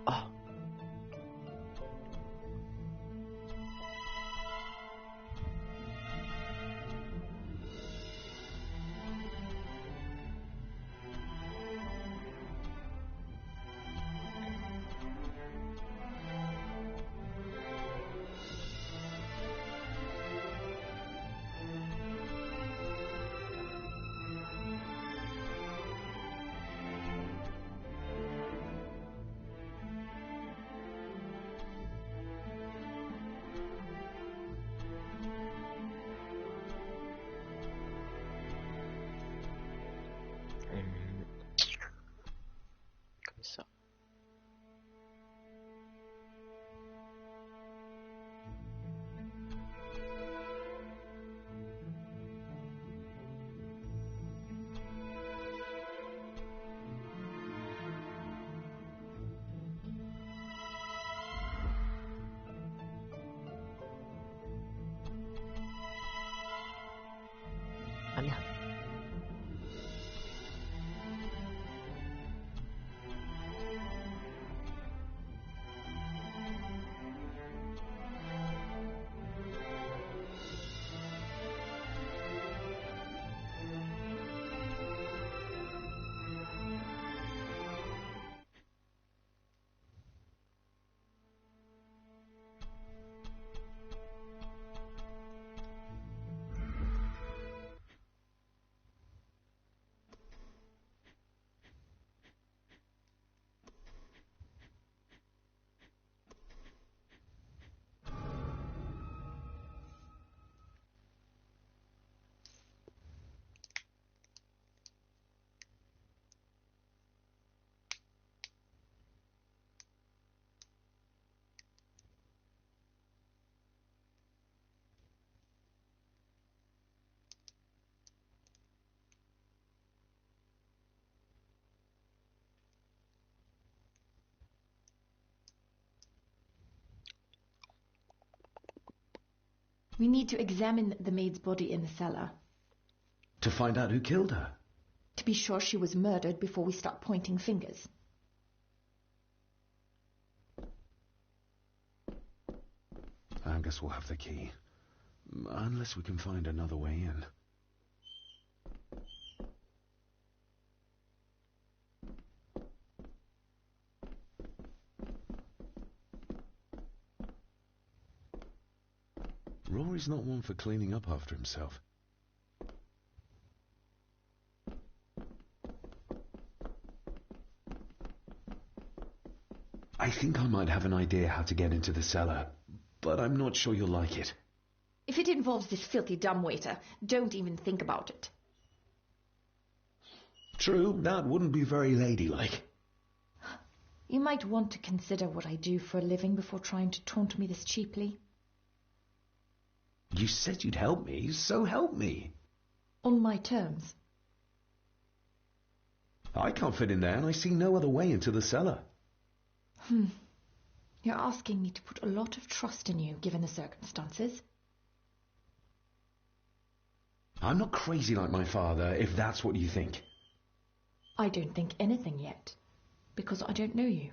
Oh. Comme ça. Ah merde. We need to examine the maid's body in the cellar. To find out who killed her? To be sure she was murdered before we start pointing fingers. I guess we'll have the key. Unless we can find another way in. Rory's not one for cleaning up after himself. I think I might have an idea how to get into the cellar, but I'm not sure you'll like it. If it involves this filthy dumbwaiter, don't even think about it. True, that wouldn't be very ladylike. You might want to consider what I do for a living before trying to taunt me this cheaply. You said you'd help me, so help me. On my terms. I can't fit in there, and I see no other way into the cellar. You're asking me to put a lot of trust in you, given the circumstances. I'm not crazy like my father, if that's what you think. I don't think anything yet, because I don't know you.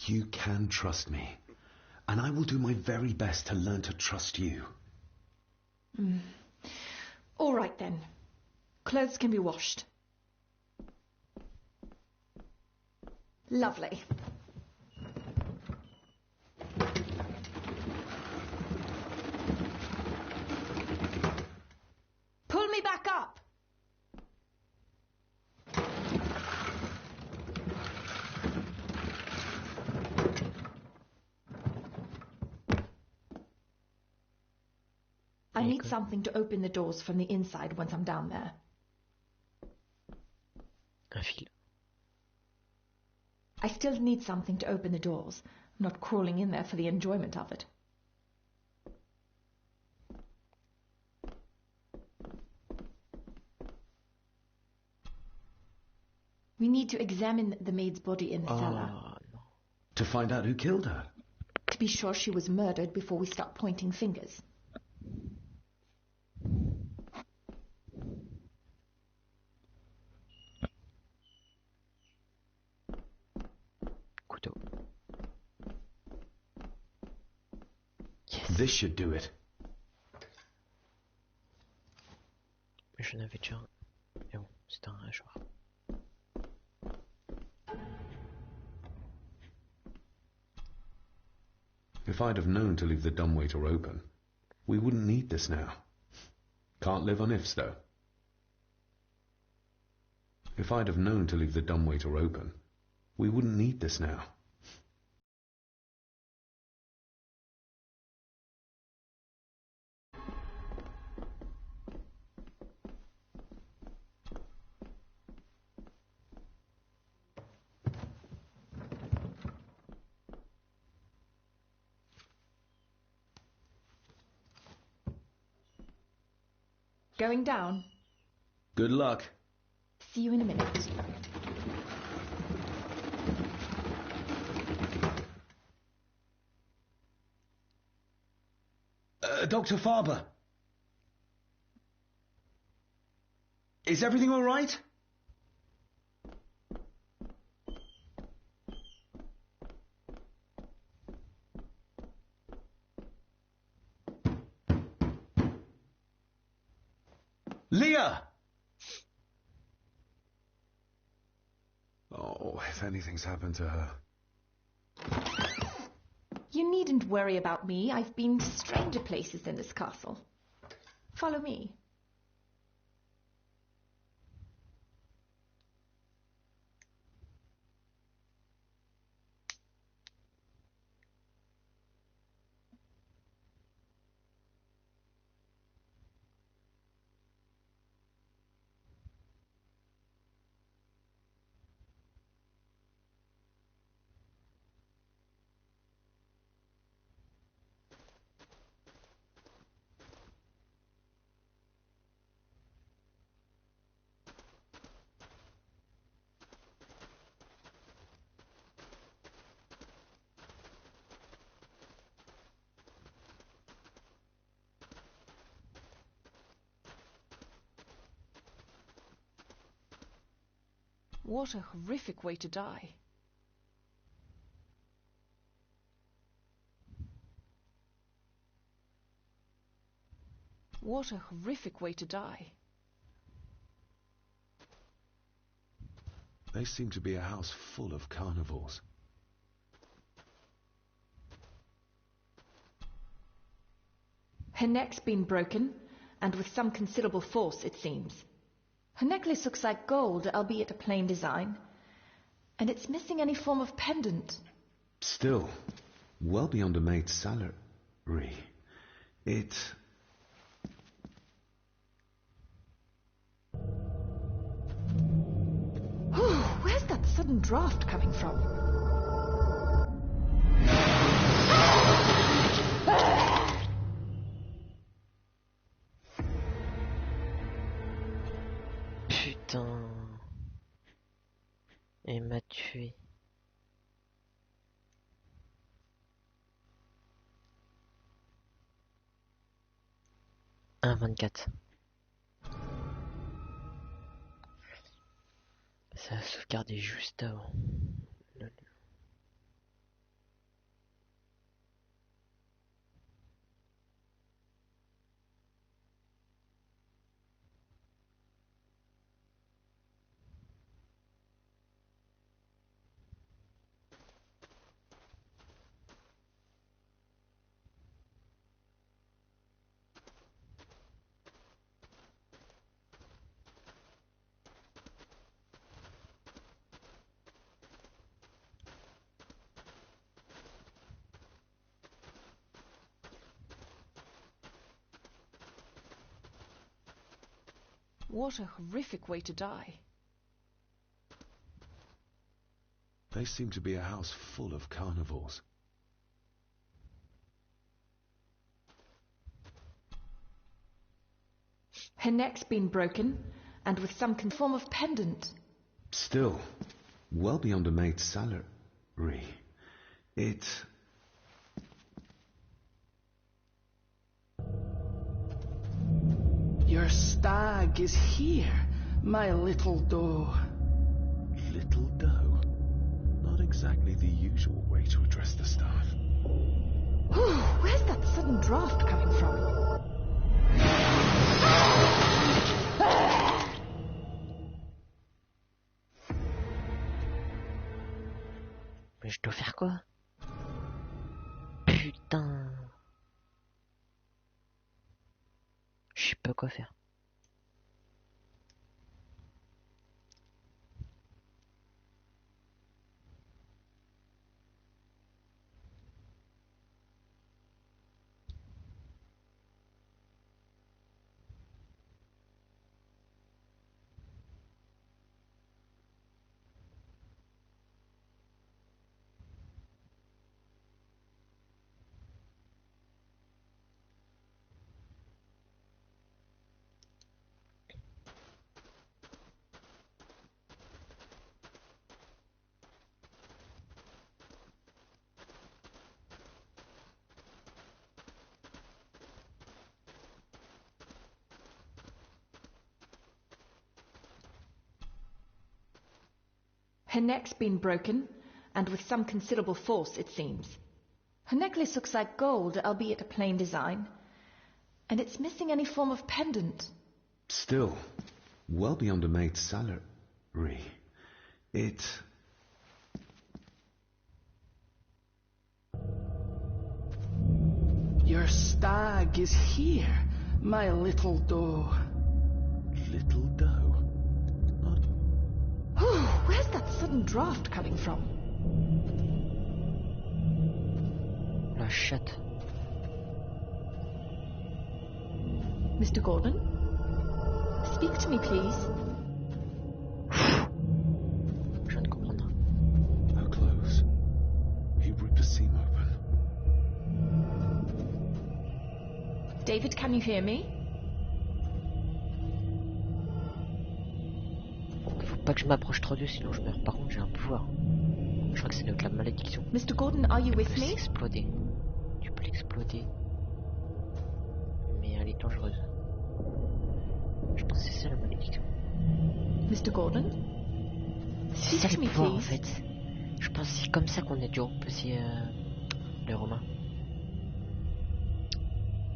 You can trust me, and I will do my very best to learn to trust you. All right then. Clothes can be washed. Lovely. Pull me back up. I need something to open the doors from the inside once I'm down there. Un fil. I still need something to open the doors. I'm not crawling in there for the enjoyment of it. We need to examine the maid's body in the cellar. No. To find out who killed her? To be sure she was murdered before we start pointing fingers. This should do it. Je n'avais déjà un. Mais bon, c'était un hachoir. If I'd have known to leave the dumbwaiter open, we wouldn't need this now. Can't live on ifs, though. If I'd have known to leave the dumbwaiter open, we wouldn't need this now. Going down. Good luck. See you in a minute. Dr. Farber. Is everything all right? Leah! Oh, if anything's happened to her. You needn't worry about me. I've been to stranger places in this castle. Follow me. What a horrific way to die. What a horrific way to die. They seem to be a house full of carnivores. Her neck's been broken, and with some considerable force, it seems. Her necklace looks like gold, albeit a plain design. And it's missing any form of pendant. Still, well beyond a maid's salary. It... Where's that sudden draft coming from? Putain. Elle m'a tué. Un 24. Ça a sauvegardé juste avant. Lol. What a horrific way to die. They seem to be a house full of carnivores. Her neck's been broken, and with some form of pendant. Still, well beyond a maid's salary. It... Your stag is here, my little doe. Little doe. Not exactly the usual way to address the staff. Where's that sudden draft coming from? Mais je dois faire quoi? Putain. Je sais pas quoi faire. Her neck's been broken, and with some considerable force, it seems. Her necklace looks like gold, albeit a plain design, and it's missing any form of pendant. Still, well beyond a maid's salary. It... Your stag is here, my little doe. Little doe? Where's that sudden draft coming from? La chatte. Mr. Gordon? Speak to me, please. Je viens de comprendre. How close? He ripped a seam open. David, can you hear me? Faut pas que je m'approche trop d'eux, sinon je meurs. Par contre, j'ai un pouvoir. Je crois que c'est de la malédiction. Mr. Gordon, are you Tu with peux me? l'exploder. Tu peux l'exploder. Mais elle est dangereuse. Je pense que c'est ça la malédiction. Mr. Gordon? C'est Speak ça to le me, pouvoir en please. fait. Je pense que c'est comme ça qu'on a dû reposer les Romains.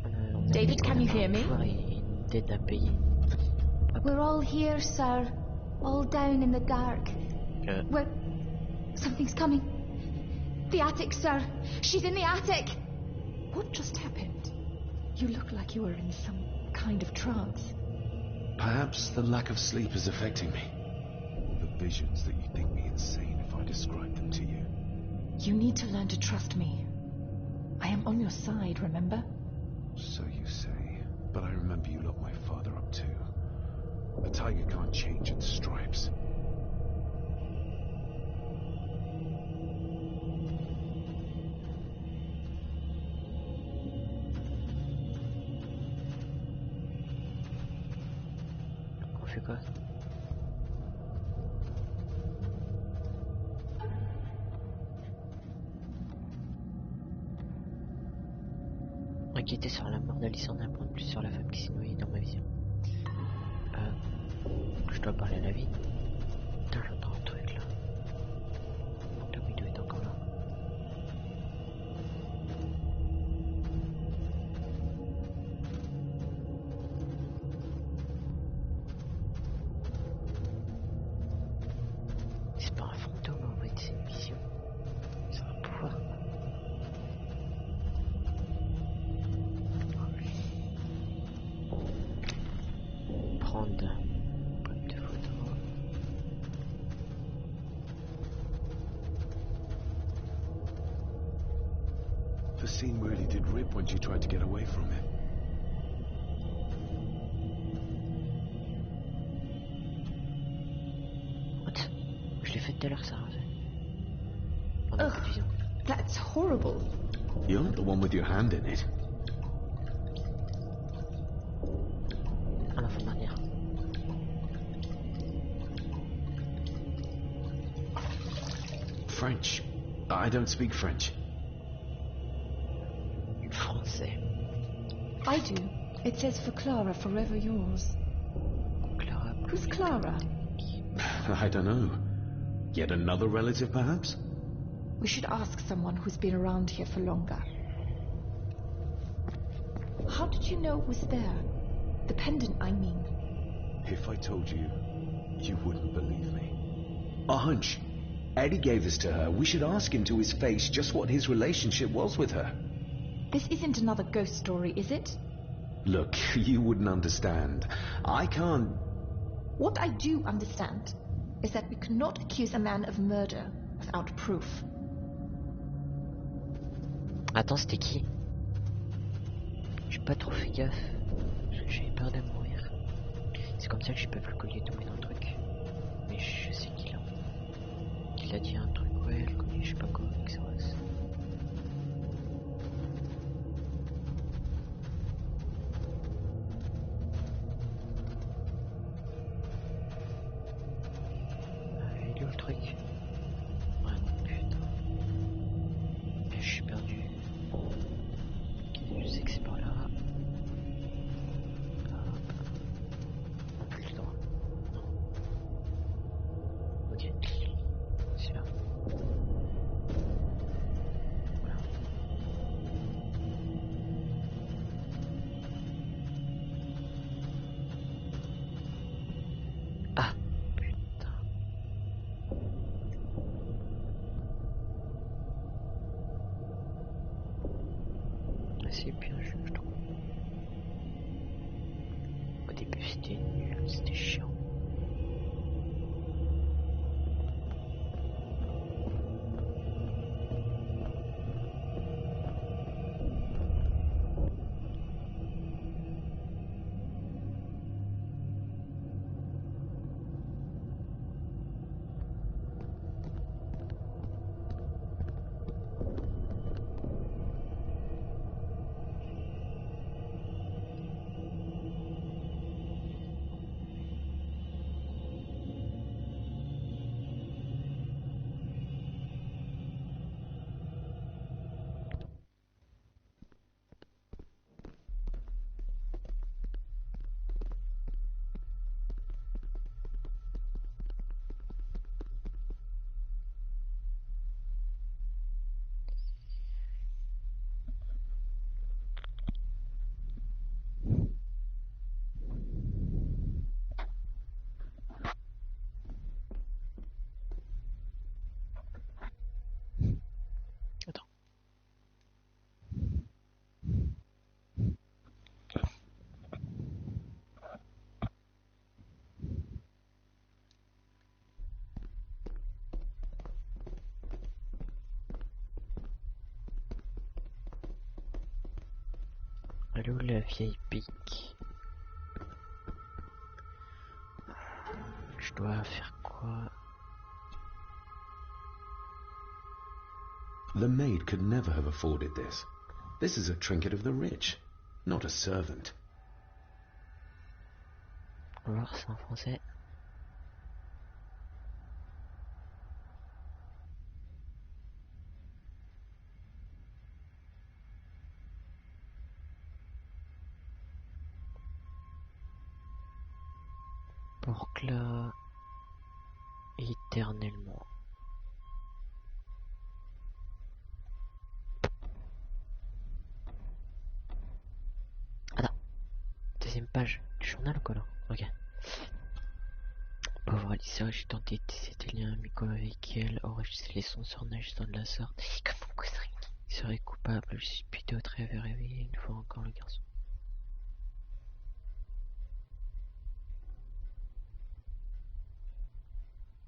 On a David, can you hear me? un pouvoir et une dette à payer. We're all here, sir. All down in the dark. Ouais. Something's coming. The attic, sir. She's in the attic. What just happened? You look like you were in some kind of trance. Perhaps the lack of sleep is affecting me. The visions that you think me insane if I describe them to you. You need to learn to trust me. I am on your side, remember? So you say, but I remember you locked my father up too. A tiger can't change its stripes. On fait quoi? Inquiété sur la mort d'Alice en apprendre plus sur la femme qui s'est noyée dans ma vision. Je dois parler à la vie. Putain, j'entends un truc là. Là où il doit être encore là. C'est pas un fantôme en fait, c'est une vision. C'est un pouvoir. Prendre boîte de photos. The scene really did rip when you tried to get away from it. What? Je l'ai fait tout à l'heure ça. Pendant Ugh. cette vision. That's horrible. You're not the one with your hand in it. Ah non, faut maintenir. French. I don't speak French. Français. I do. It says for Clara, forever yours. Clara. Who's Clara? I don't know. Yet another relative, perhaps? We should ask someone who's been around here for longer. How did you know it was there? The pendant, I mean. If I told you, you wouldn't believe me. A hunch. Eddie gave this to her. We should ask him to his face just what his relationship was with her. This isn't another ghost story, is it? Look, you wouldn't understand. I can't... What I do understand is that we cannot accuse a man of murder without proof. Attends, c'était qui? J'ai pas trop fait gaffe. Parce que j'avais peur de mourir. C'est comme ça que j'ai pas vu le collier tomber dans le truc. Mais je sais qu'il a. Il a dit un truc, ouais, le collier, je sais pas quoi, que ça passe. Il est où le truc? Ouais, putain. Je suis perdu. Ok, je sais que c'est par là. Non, plus le droit. Non. Ok. C'est là. Voilà. Ah, putain. C'est bien jeu, je trouve. Au début c'était nul, c'était chiant. Attends. Allô la vieille pique. Je dois faire quoi? The maid could never have afforded this. This is a trinket of the rich, not a servant. On va voir, c'est en français. Pour-la éternellement. Attends. Deuxième page du journal ou quoi là? Ok. Pauvre Alissa, j'ai tenté de tisser des liens amicaux avec elle, enregistrer les sons sur nage dans de la sorte. Comme mon cousin qui serait coupable, je suis plutôt très réveillé une fois encore le garçon.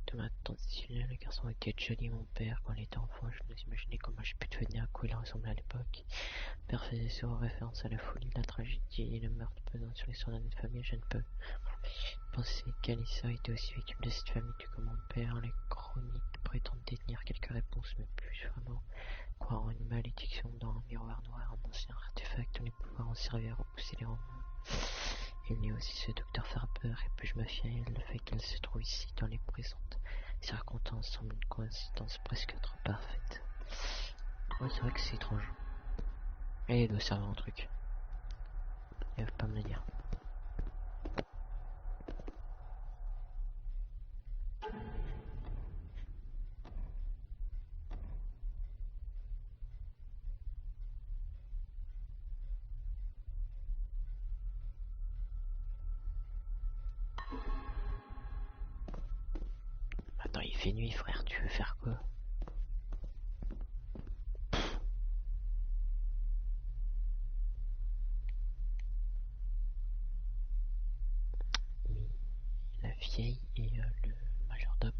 De ma tante Cécilia, le garçon était joli mon père quand il était enfant, je nous imaginais comment j'ai pu devenir à quoi il ressemblait à l'époque. Père faisait souvent référence à la folie, la tragédie et le meurtre pesant sur l'histoire de notre famille, je ne peux penser qu'Alissa était aussi victime de cette famille tout comme mon père. Les chroniques prétendent détenir quelques réponses, mais plus vraiment croire en une malédiction dans un miroir noir, un ancien artefact dont les pouvoirs en servir à repousser les remords. Il y a aussi ce docteur Farber, et puis-je me fier à elle, le fait qu'elle se trouve ici dans les présentes circonstances semble une coïncidence presque trop parfaite. Ouais, c'est vrai que c'est étrange. Et il doit servir un truc. Il va pas me le dire. fait nuit, frère, tu veux faire quoi? La vieille et le majordome.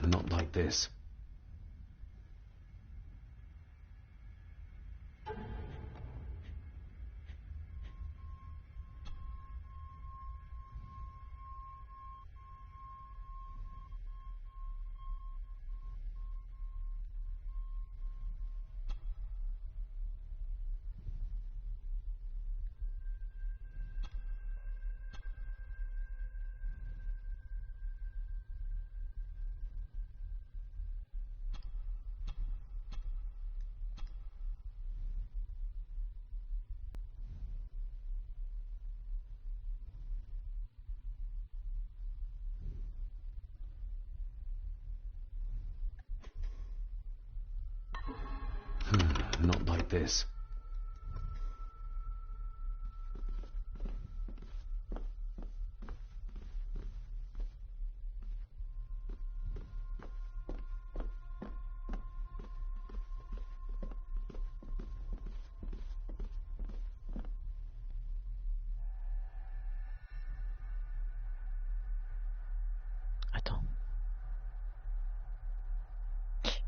Not like this. Not like this. Attends.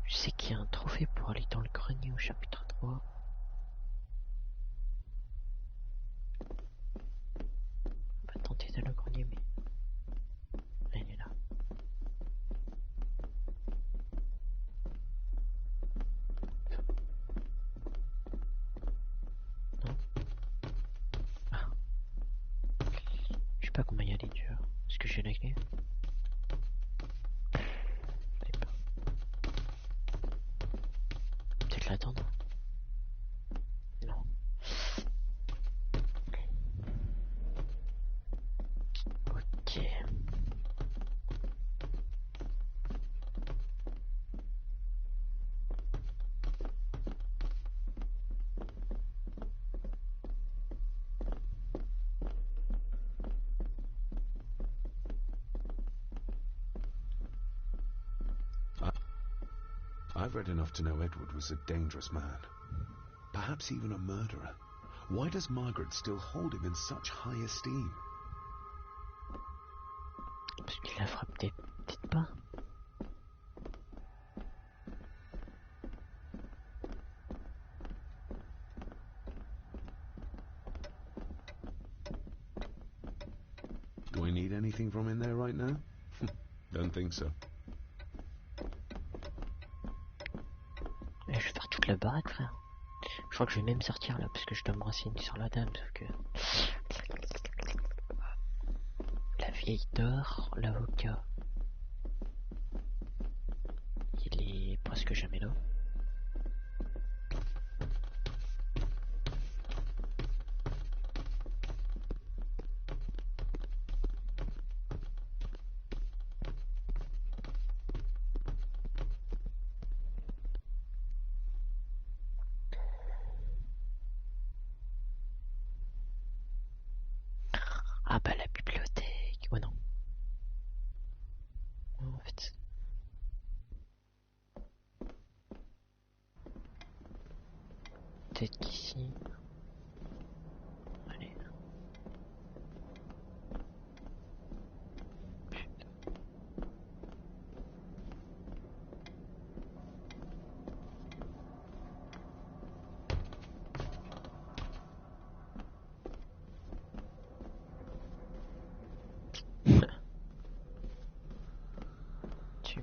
Je sais qu'il y a un trophée pour aller dans le grenier au chapitre 3. On va tenter d'aller au grenier, mais... Elle est là. Non. Ah. Je sais pas comment y aller, tu vois. Est-ce que j'ai la clé? Je sais pas. Peut-être l'attendre. Non. Ok. I've read enough to know Edward was a dangerous man. Perhaps even a murderer. Why does Margaret still hold him in such high esteem? Parce qu'il la frappe peut-être pas. Do I need anything from in there right now? Don't think so. Je vais faire toute la baraque, frère. Je crois que je vais même sortir là, parce que je dois me renseigner sur la dame, sauf que... La vieille dort, l'avocat... Il est presque jamais là. Ah bah la bibliothèque, oh non. En fait... Peut-être qu'ici... Allez. Tu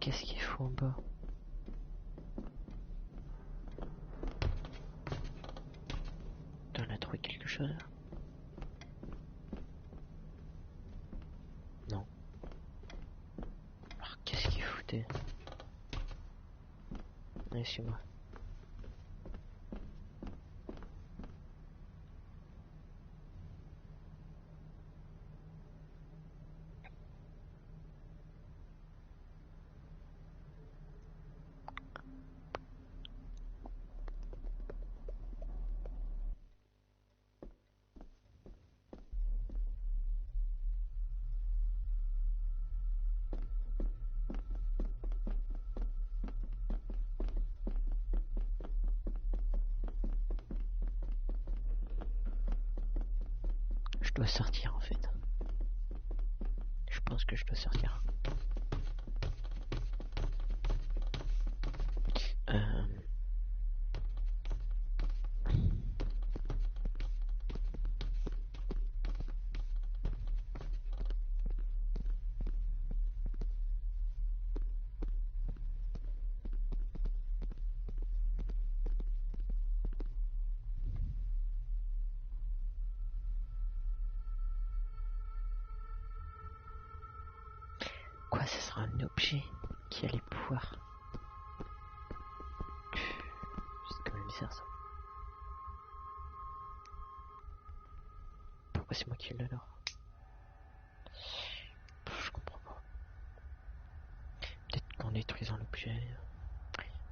qu'est-ce qu'il faut en bas? On a trouvé quelque chose là? Non. Alors qu'est-ce qu'il foutait? Ouais, c'est moi. Je dois sortir en fait. Je pense que je dois sortir. Quoi, ce sera un objet qui allait pouvoir... C'est quand même bizarre ça. Pourquoi c'est moi qui l'ai alors? Je comprends pas. Peut-être qu'en détruisant l'objet...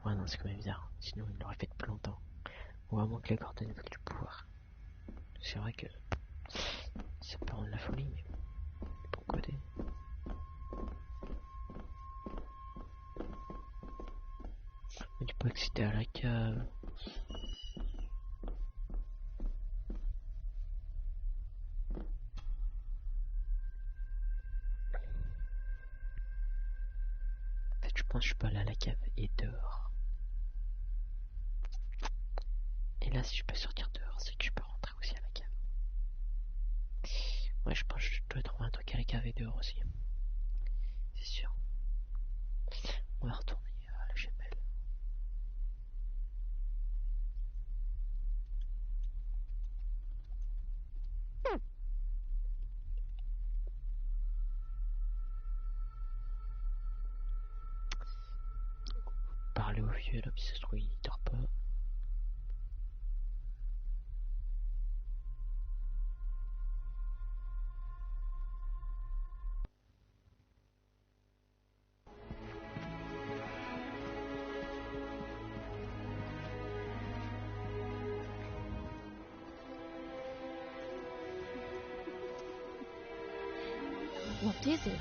Ouais non, c'est quand même bizarre. Sinon il l'aurait fait depuis longtemps. Ou à moins que les coordonnées veulent du pouvoir. C'est vrai que... ça peut rendre la folie, mais... bon côté... On dit pas que c'était à la cave. En fait, je pense que je peux aller à la cave et dehors. Et là, si je peux sortir dehors, c'est que je peux rentrer aussi à la cave. Ouais, je pense que je dois trouver un truc à la cave et dehors aussi. C'est sûr. On va retourner à la chapelle. Parler au vieux là, puis ça se trouve il dort pas. What is it?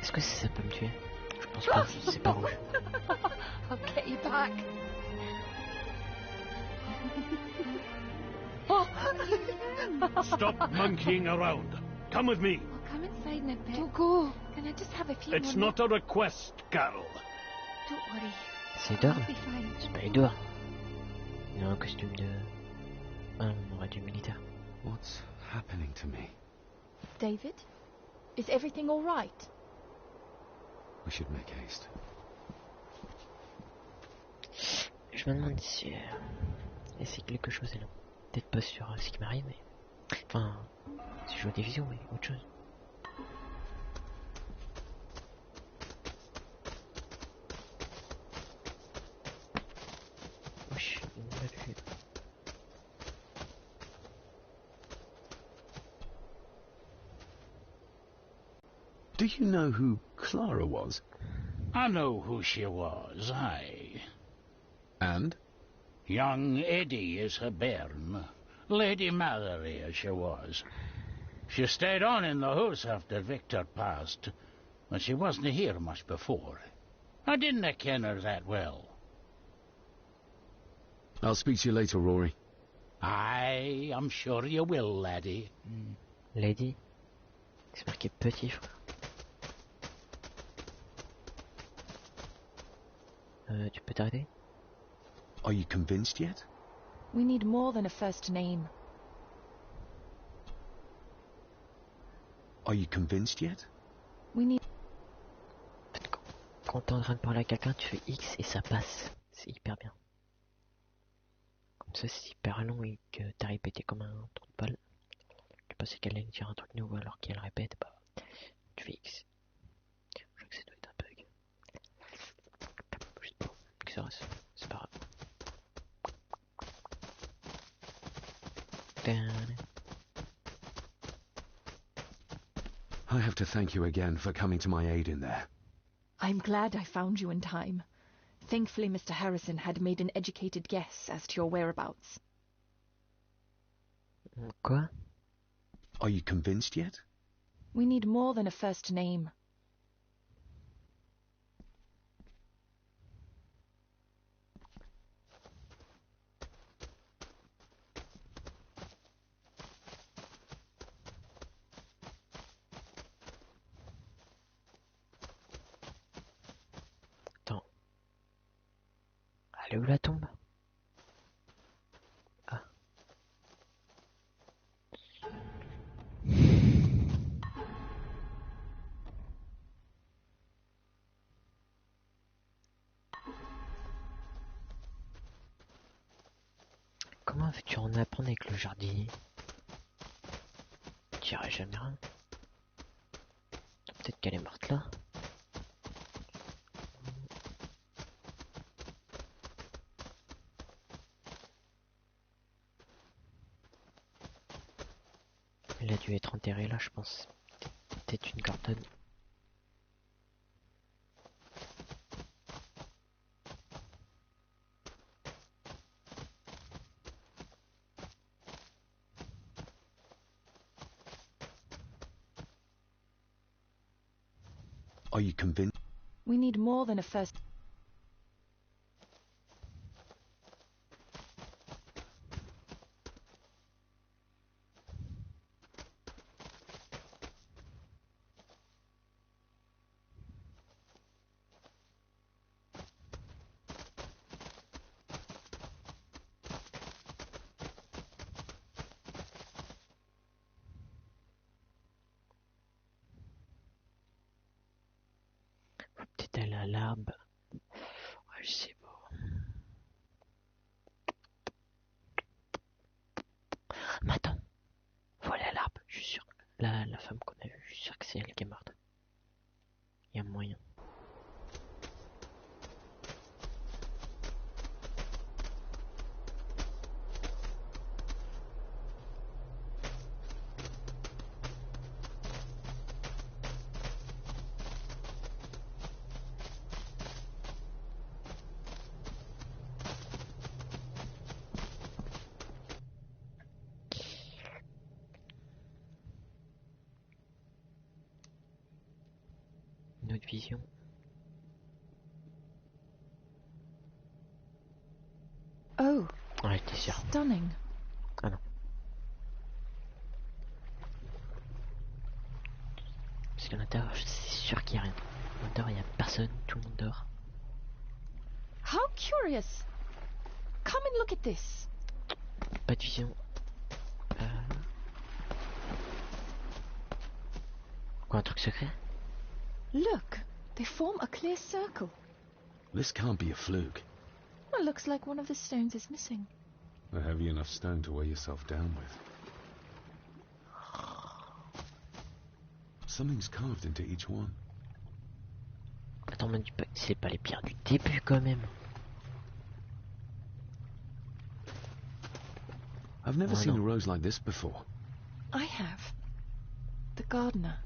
Est-ce que ça peut me tuer? Je pense pas, c'est pas rouge. I'll get you back. Stop monkeying around. Come with me. I'll come inside in a bit. Don't go. Can I just have a few It's more not a request, Carol. Don't worry. C'est Dorn? I'll be fine. C'est pas Edouard. Il a un costume de... ah, on aurait du militaire. What's happening to me? David? Is everything all right? We should make haste. Je me demande si... c'est quelque chose là. Peut-être pas sur ce qui m'arrive, mais... enfin... si je joue à des visions, mais autre chose. Wesh, il m'a vu. Do you know who Clara was? I know who she was, aye. And? Young Eddie is her bairn. Lady Mallory, as she was. She stayed on in the house after Victor passed, but she wasn't here much before. I didn't ken her that well. I'll speak to you later, Rory. Aye, I'm sure you will, laddie. Lady. C'est marqué petit frère. Tu peux t'arrêter? Are you convinced yet? We need more than a first name. Are you convinced yet? We need... quand t'es en train de parler à quelqu'un, tu fais X et ça passe. C'est hyper bien. Comme ça, c'est hyper long et que t'as répété comme un trou de balle. Tu pensais qu'elle allait dire un truc nouveau alors qu'elle répète, bah, tu fais X. Je crois que ça doit être un bug. Juste pour que ça reste. C'est pas grave. I have to thank you again for coming to my aid in there. I'm glad I found you in time. Thankfully, Mr. Harrison had made an educated guess as to your whereabouts. Quoi? Are you convinced yet? We need more than a first name. Attends. Elle est où la tombe? Ah. Comment veux-tu en apprendre avec le jardinier? Tu dirais jamais rien. Peut-être qu'elle est morte là. Elle a dû être enterrée là, je pense. Peut-être une Gordon. Are you convinced? We need more than a first... Faut peut-être aller à l'arbre. Ouais, je sais pas. Mais attends. Faut aller à l'arbre, je suis sûr. La femme qu'on a vue, je suis sûr que c'est elle qui est morte. Il y a moyen. Une autre vision. Oh, Ouais, t'es sûr. stunning. Ah non. Parce qu'à l'intérieur, c'est sûr qu'il y a rien. À l'intérieur, il y a personne, tout le monde dort. How curious. Come and look at this. Pas de vision. Quoi, un truc secret? Look, they form a clear circle. This can't be a fluke. Well, looks like one of the stones is missing. A heavy enough stone to weigh yourself down with. Something's carved into each one. Attends, me dis pas que c'est pas les pierres du début quand même. I've never Oh, seen no. a rose like this before. I have. The gardener,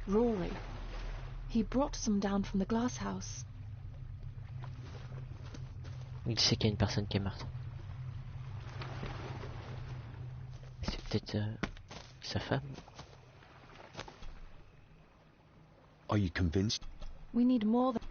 Rory. He brought some down from the glass house. Il sait qu'il y a une personne qui est morte. C'est peut-être sa femme. Are you convinced? We need more than...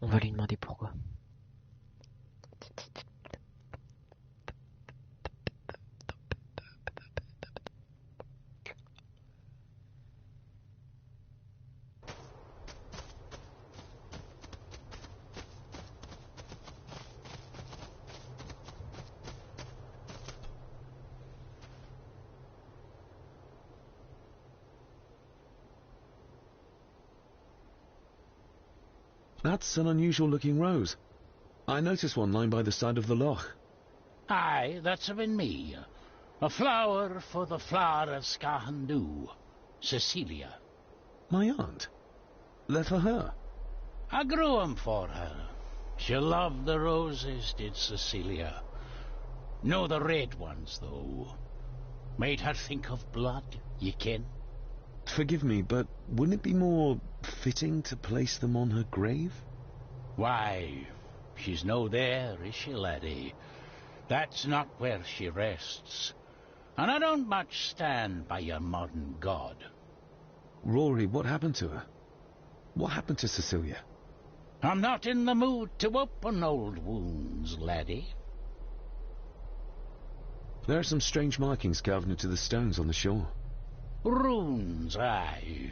On va lui demander pourquoi. That's an unusual looking rose. I noticed one lying by the side of the loch. Aye, that's been me. A flower for the flower of Scahandoo, Cecilia. My aunt? They're for her? I grew 'em for her. She loved the roses, did Cecilia. No the red ones, though. Made her think of blood, ye ken. Forgive me, but wouldn't it be more fitting to place them on her grave? Why, she's no there, is she, laddie? That's not where she rests. And I don't much stand by your modern god. Rory, what happened to her? What happened to Cecilia? I'm not in the mood to open old wounds, laddie. There are some strange markings carved into the stones on the shore. Runes, aye.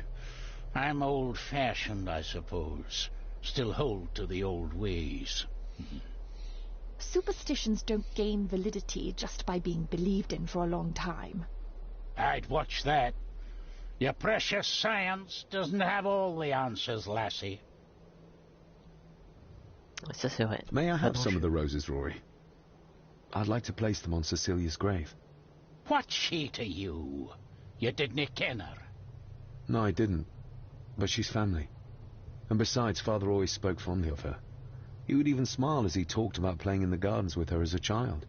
I'm old-fashioned, I suppose. Still hold to the old ways. Superstitions don't gain validity just by being believed in for a long time. I'd watch that. Your precious science doesn't have all the answers, lassie. Ça c'est vrai. May I have Pardon, some of the roses, Rory? I'd like to place them on Cecilia's grave. What's she to you? You didn't ken her. No, I didn't. But she's family. And besides, Father always spoke fondly of her. He would even smile as he talked about playing in the gardens with her as a child.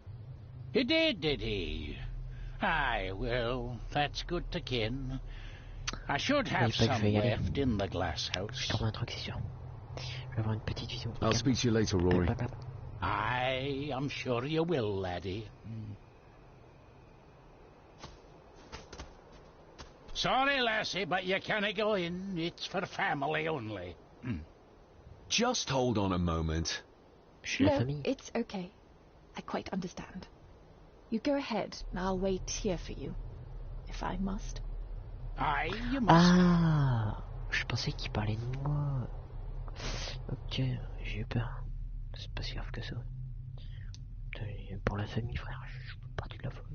He did he? Aye, well, that's good to ken. I should have Il faut que je some vais y aller. left in the glass Je house. trouve un truc, c'est sûr. Je vais avoir une petite vision. I'll speak to you later, Rory. Blablabla. Aye, I'm sure you will, laddie. Sorry, lassie, but you can't go in. It's for family only. Just hold on a moment. Je suis la No, famille. it's okay. I quite understand. You go ahead, and I'll wait here for you, if I must. Aye, you must. Ah, je pensais qu'il parlait de moi. Ok, j'ai eu peur. C'est pas si grave que ça. Pour la famille, frère, je suis parti de la famille.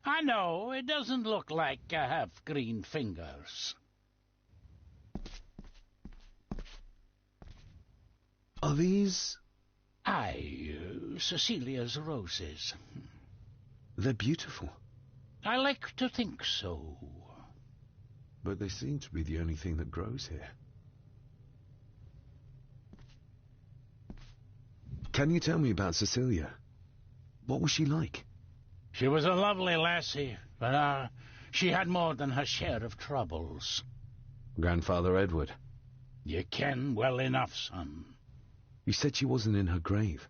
I know, it doesn't look like I have green fingers. Are these... Aye, Cecilia's roses. They're beautiful. I like to think so. But they seem to be the only thing that grows here. Can you tell me about Cecilia? What was she like? She was a lovely lassie, but she had more than her share of troubles. Grandfather Edward. You ken well enough, son. You said she wasn't in her grave.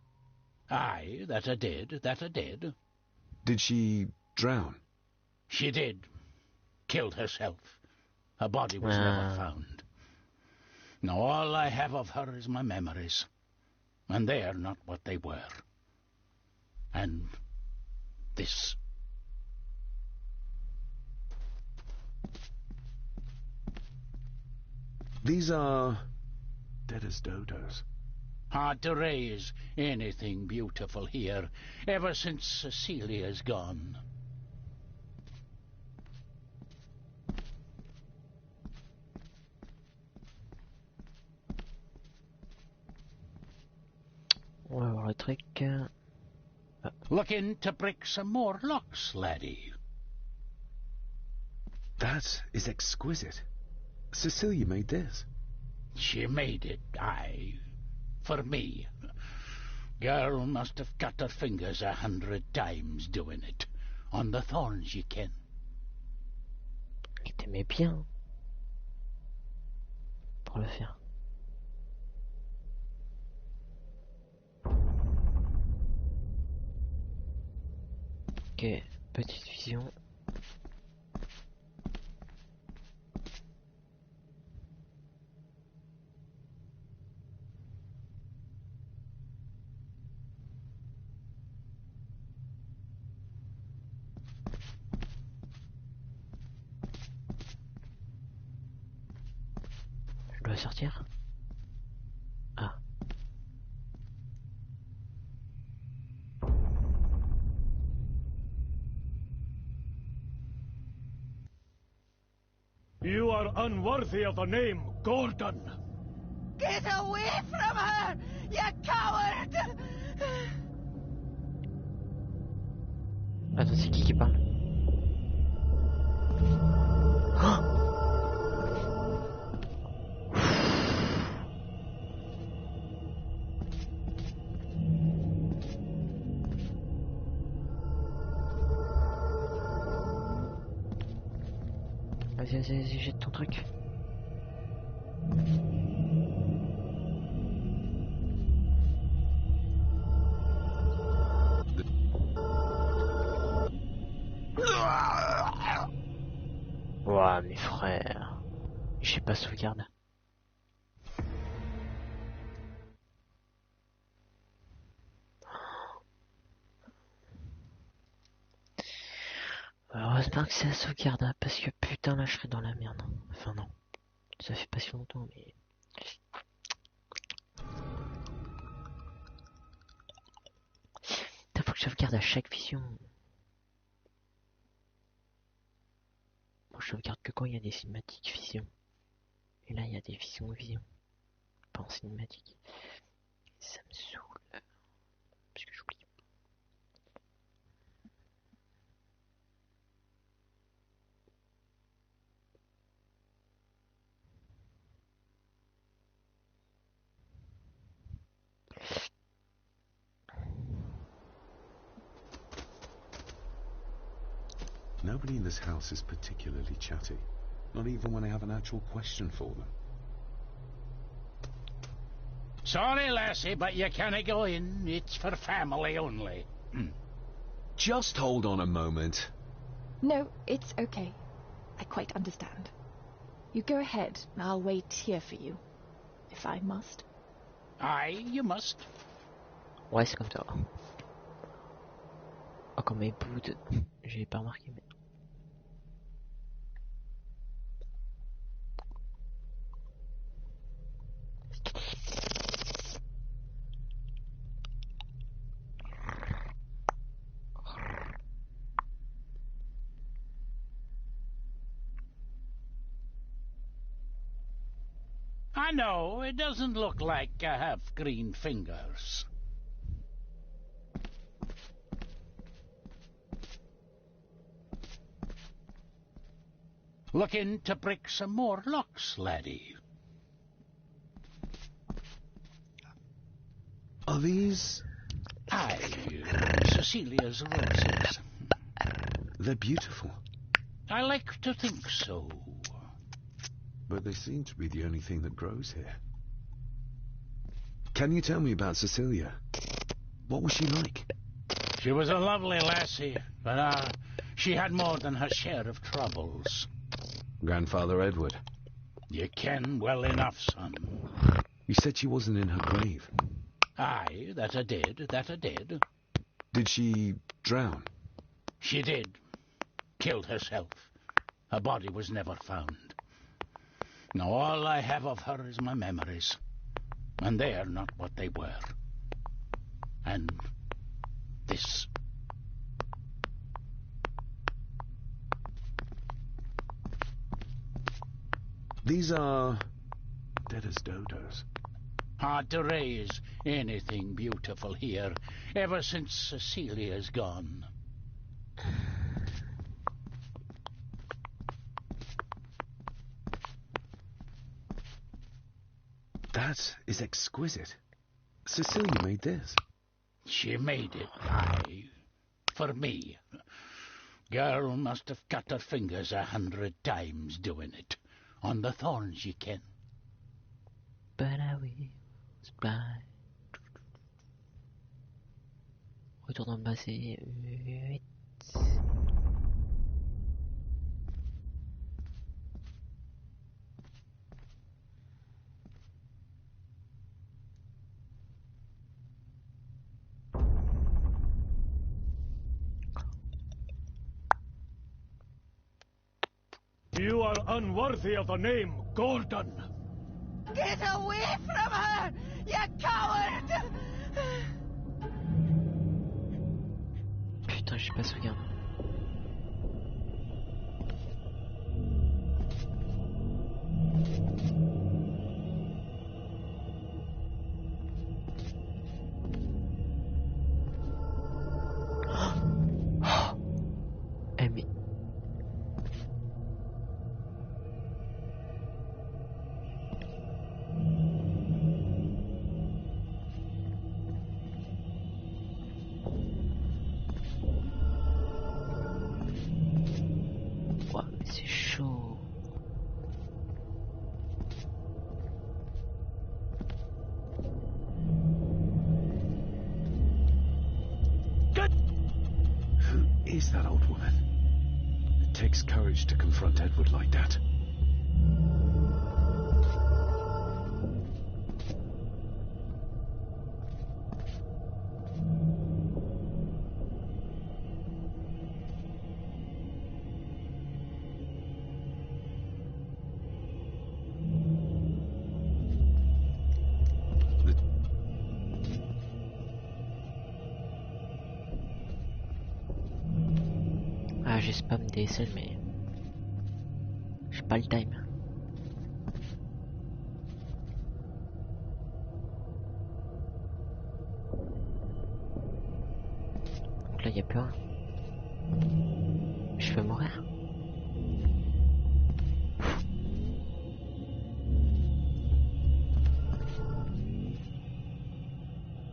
Aye, that I did, that I did. Did she drown? She did. Killed herself. Her body was never found. Now all I have of her is my memories. And they are not what they were. And this. These are... dead as dodos. Hard to raise anything beautiful here, ever since Cecilia's gone. On va voir le truc. Looking to break some more locks, laddie. That is exquisite. Cecilia made this. She made it, aye. For me. Girl must have cut her fingers 100 times doing it. On the thorns, ye ken. Il t'aimait bien. Pour le faire. petite vision. Je dois sortir? Ah. You are unworthy of the name Gordon. Get away from her, you coward! Attends, c'est qui parle? Oh! Vas-y, jette ton truc. Ouah, mes frères. J'ai pas sauvegarde. Heureusement que c'est la sauvegarde, hein, parce que putain là je serais dans la merde. Enfin non, ça fait pas si longtemps mais... Putain, faut que je sauvegarde à chaque vision. Bon, je sauvegarde que quand il y a des cinématiques vision. Et là il y a des visions pas en cinématique. Ça me saoule. Parce que j'oublie. Nobody in this house is particularly chatty. Not even when I have an actual question for them. Sorry, lassie, but you can't go in. It's for family only. Just hold on a moment. No, it's okay. I quite understand. You go ahead, and I'll wait here for you. If I must. Aye, you must. Ouais, c'est comme ça. Oh, comme mes bouts, j'ai pas remarqué mais... I know, it doesn't look like I have green fingers. Looking to break some more locks, laddie. Are these... Aye, Cecilia's roses. They're beautiful. I like to think so. But they seem to be the only thing that grows here. Can you tell me about Cecilia? What was she like? She was a lovely lassie, but she had more than her share of troubles. Grandfather Edward. You ken well enough, son. You said she wasn't in her grave. Aye, that I did. Did she drown? She did. Killed herself. Her body was never found. Now all I have of her is my memories. And they are not what they were. And this. These are... dead as dodos. Hard to raise anything beautiful here, ever since Cecilia's gone. That is exquisite. Cecilia made this. She made it, aye. For me. Girl must have cut her fingers 100 times doing it. On the thorns, ye ken. But I was blind. Retour dans le passé 8. You are unworthy of the name Gordon. Get away from her, you coward! Putain, j'ai pas sauvegarde. Eh mais... Ouah, mais c'est chaud. Who is that old woman? It takes courage to confront Edward like that. Ah, j'ai spam DSL, mais... j'ai pas le time. Donc là, y a plus rien. Je peux mourir.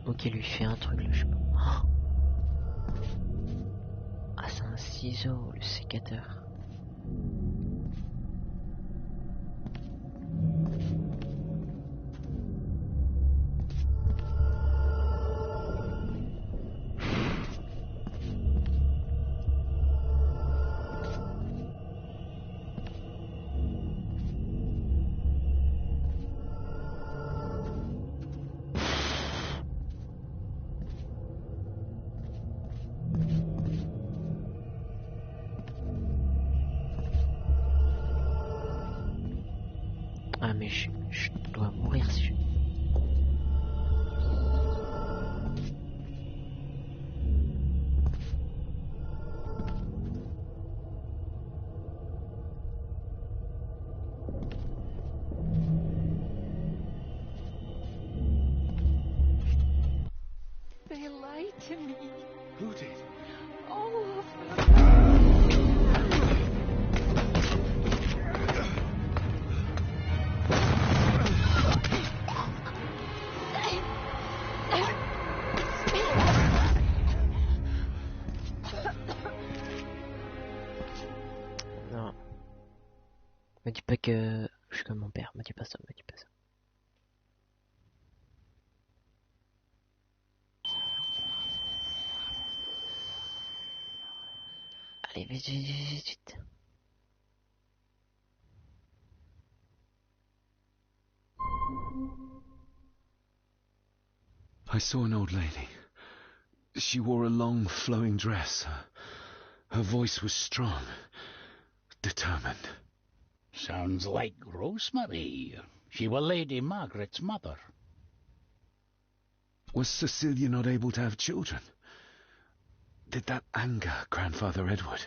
Ok, lui fait un truc là, je sais pas. Oh, ah, c'est un ciseau, le sécateur. Ah mais je dois mourir si je... They lied to me. Who did? All of them. Non. Me dis pas que je suis comme mon père, me dis pas ça, me dis pas ça. Allez, vite, vite, vite, vite, vite. I saw an old lady. She wore a long, flowing dress. Her voice was strong, determined. Sounds like Rosemary. She were Lady Margaret's mother. Was Cecilia not able to have children? Did that anger Grandfather Edward?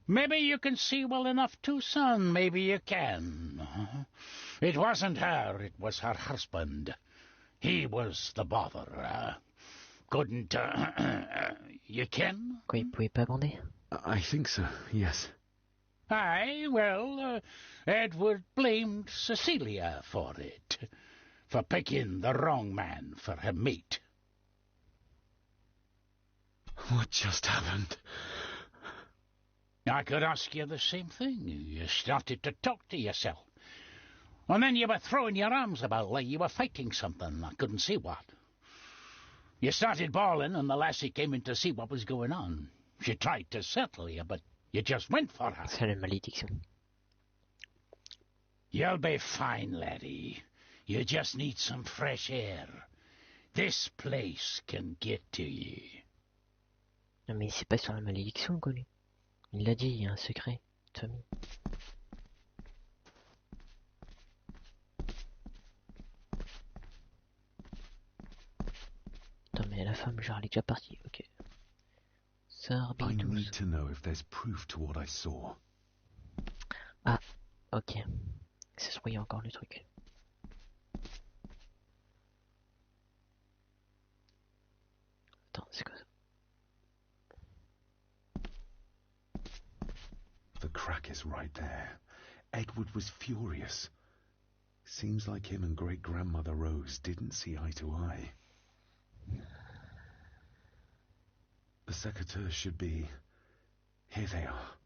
Maybe you can see well enough too, son. Maybe you can. It wasn't her. It was her husband. He was the bother. Couldn't... you ken? Quoi, il pouvait pas bander? I think so, yes. Aye, well, Edward blamed Cecilia for it. For picking the wrong man for her mate. What just happened? I could ask you the same thing. You started to talk to yourself. And then you were throwing your arms about like you were fighting something. I couldn't see what. You started bawling and the lassie came in to see what was going on. She tried to settle you, but you just went for her. C'est la malédiction. You'll be fine, laddie. You just need some fresh air. This place can get to you. Non mais c'est pas sur la malédiction, quoi, lui. Il l'a dit, il y a un secret de famille. Attends, mais la femme, genre, elle est déjà partie, ok. I need Sarbidous. to know if there's proof to what I saw. Ah, ok. Ça se voyait encore le truc. Attends, c'est quoi ça? The crack is right there. Edward was furious. Seems like him and great-grandmother Rose didn't see eye to eye. The secateurs should be... Here they are.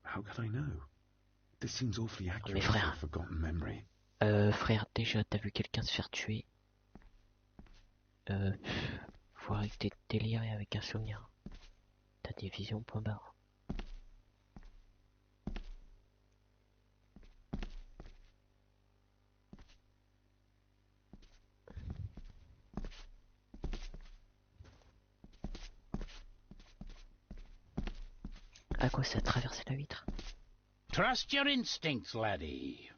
How could I know? This seems awfully accurate for a forgotten memory. Frère, déjà, t'as vu quelqu'un se faire tuer? Faut arrêter de délirer avec un souvenir. T'as des visions, point barre. À quoi ça a traversé la vitre? Trust your instincts, laddie.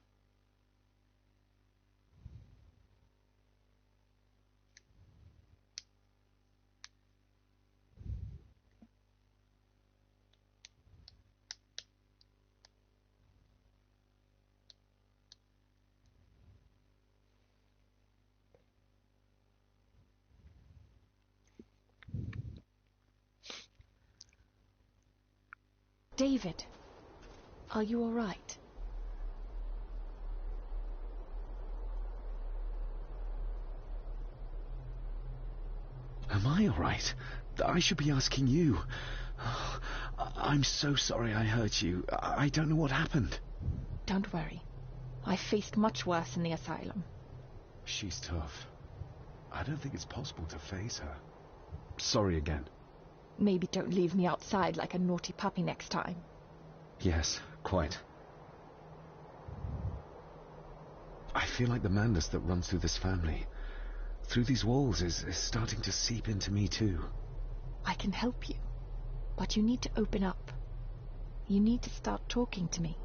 David, are you all right? Am I all right? I should be asking you. I'm so sorry I hurt you. I don't know what happened. Don't worry. I faced much worse in the asylum. She's tough. I don't think it's possible to face her. Sorry again. Maybe don't leave me outside like a naughty puppy next time. Yes, quite. I feel like the madness that runs through this family, through these walls, is starting to seep into me too. I can help you, but you need to open up. You need to start talking to me.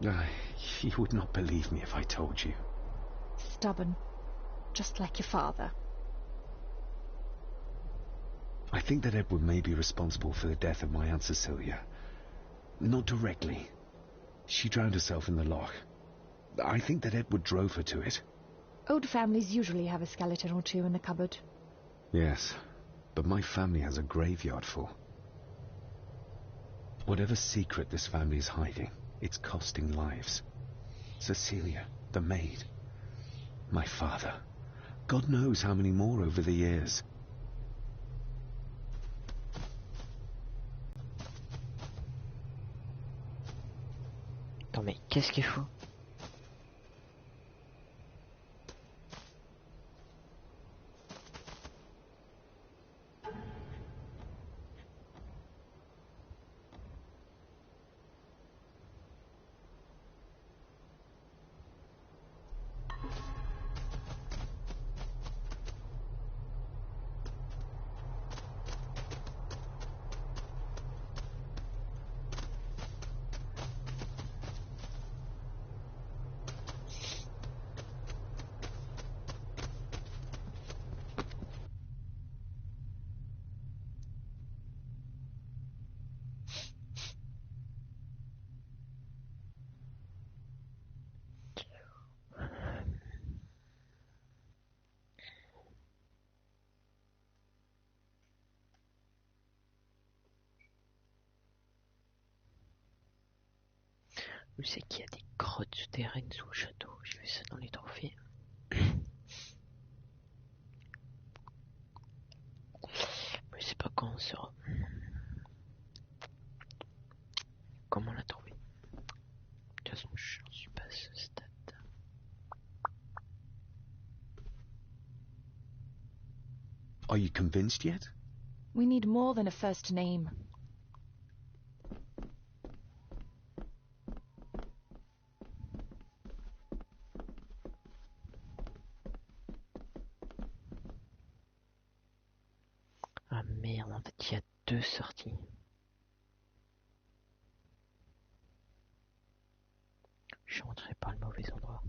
You would not believe me if I told you. Stubborn, just like your father. I think that Edward may be responsible for the death of my Aunt Cecilia. Not directly. She drowned herself in the loch. I think that Edward drove her to it. Old families usually have a skeleton or two in the cupboard. Yes, but my family has a graveyard full. Whatever secret this family is hiding, it's costing lives. Cecilia, the maid, my father. God knows how many more over the years. Attends, mais qu'est-ce qu'il faut? Où c'est qu'il y a des grottes souterraines sous le château? J'ai vu ça dans les trophées. Mais je sais pas quand on saura. Comment la trouver? De toute façon, je n'en suis pas à ce stade. Are you convinced yet? We need more than a first name. Ah merde, en fait, il y a 2 sorties. Je suis rentré par le mauvais endroit.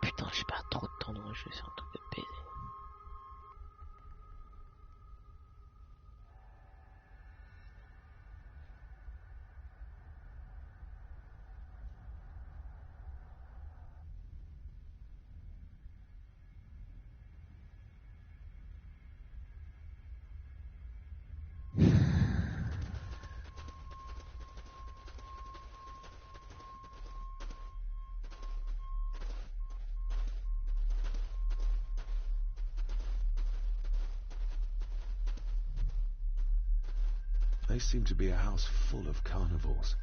Putain, j'ai pas trop de temps dans le jeu, c'est un truc de baiser. They seem to be a house full of carnivores.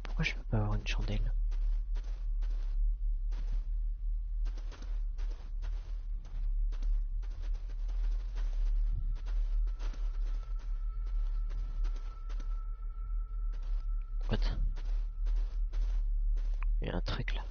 Pourquoi je peux pas avoir une chandelle? What? Il y a un truc là.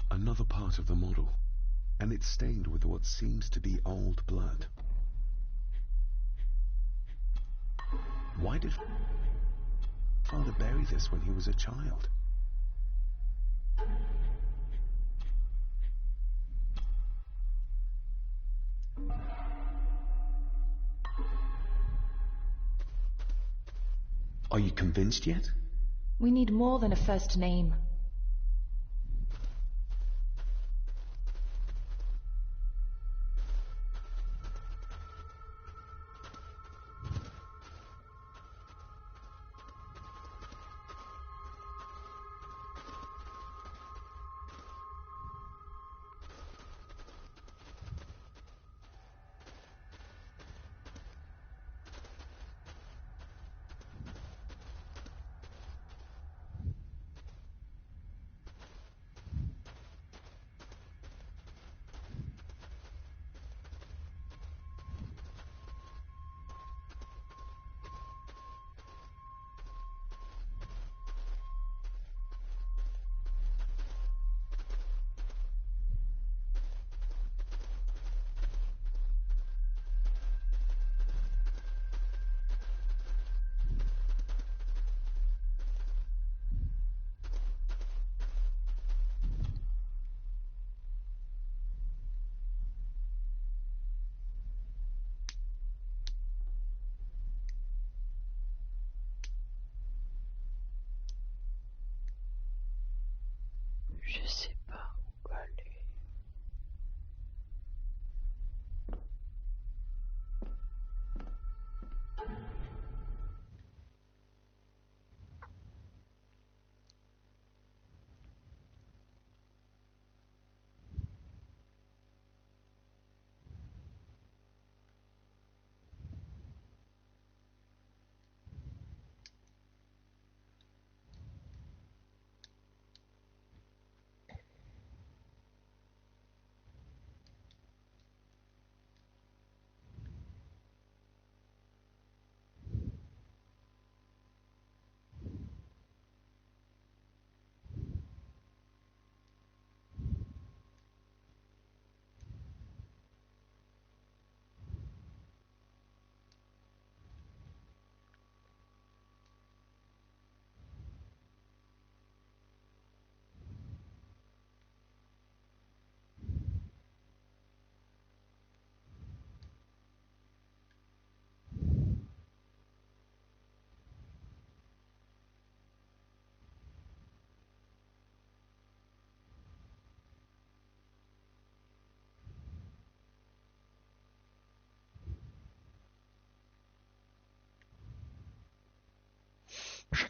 Another part of the model, and it's stained with what seems to be old blood. Why did Father bury this when he was a child? Are you convinced yet? We need more than a first name.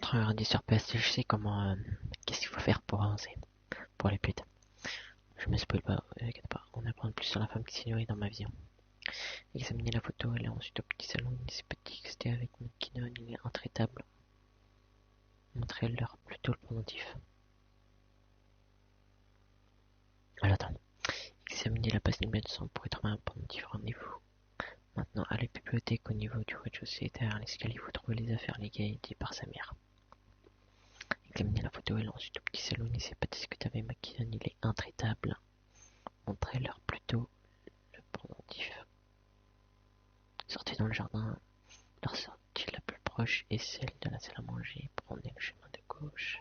train de regarder sur PS, je sais comment... qu'est-ce qu'il faut faire pour avancer, pour aller plus vite. Je me spoil pas, t'inquiète pas, on apprend plus sur la femme qui s'ignorait dans ma vision. Examiner la photo, elle est ensuite au petit salon, il s'est petit que c'était avec McKinnon, il est intraitable. Montrez-leur plutôt le pendentif. Alors attends, examiner la passe de sang pour trouver un pendentif, rendez-vous. Maintenant, à la bibliothèque au niveau du rez-de-chaussée, derrière l'escalier, vous trouvez les affaires légales dites par sa mère. Examinez la photo, elle ensuite au petit salon, n'essayez pas de discuter avec McKinnon, il est intraitable. Montrez-leur plutôt le pendentif. Sortez dans le jardin, leur sortie la plus proche est celle de la salle à manger, prenez le chemin de gauche.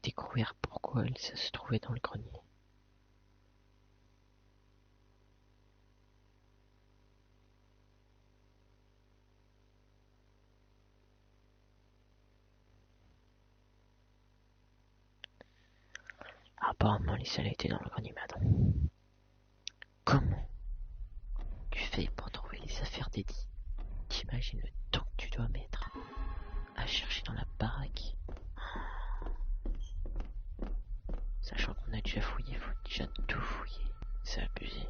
Découvrir pourquoi elle se trouvait dans le grenier. Apparemment, Lisa a été dans le grenier, mais attends. Comment tu fais pour trouver les affaires d'Eddie? T'imagines le temps que tu dois mettre à chercher dans la baraque? Sachant qu'on a déjà fouillé, faut déjà tout fouiller. C'est abusé.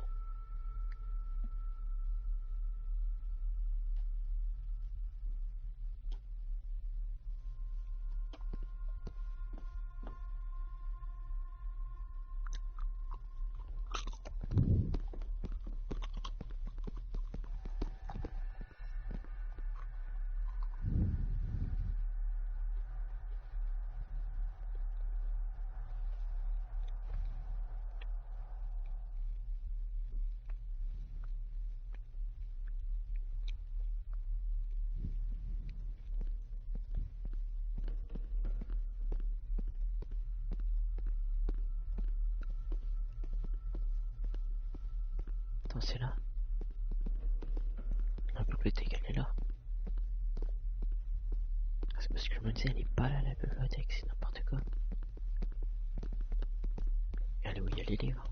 Attends, c'est là. La bibliothèque, elle est là. C'est parce que je me disais, elle est pas là, la bibliothèque, c'est n'importe quoi. Elle est où il y a les livres.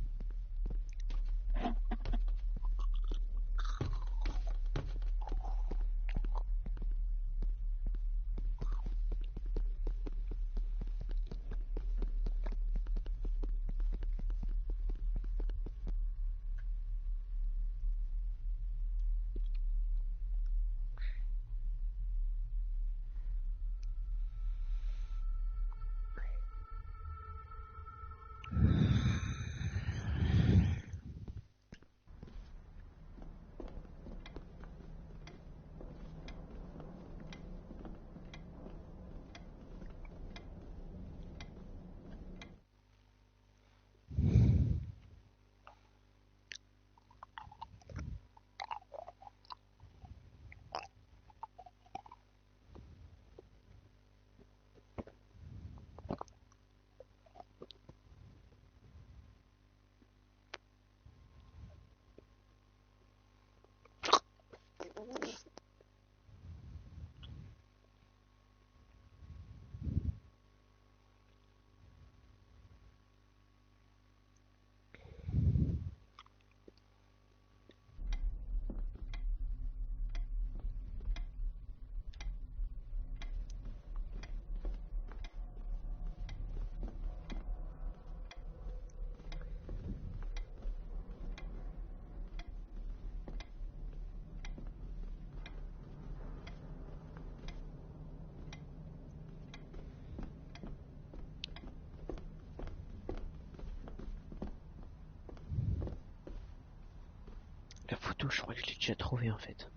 La photo, je crois que je l'ai déjà trouvée en fait.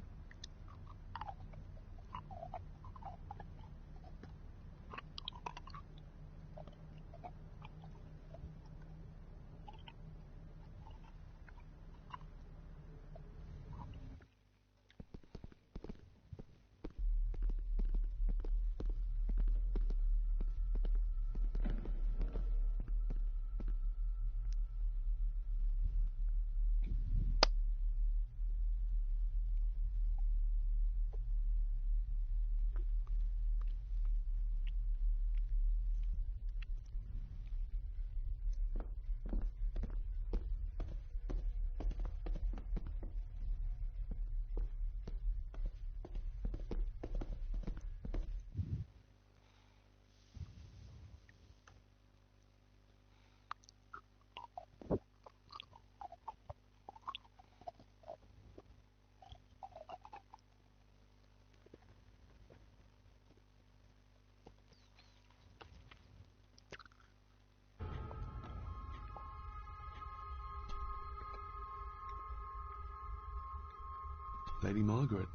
Lady Margaret.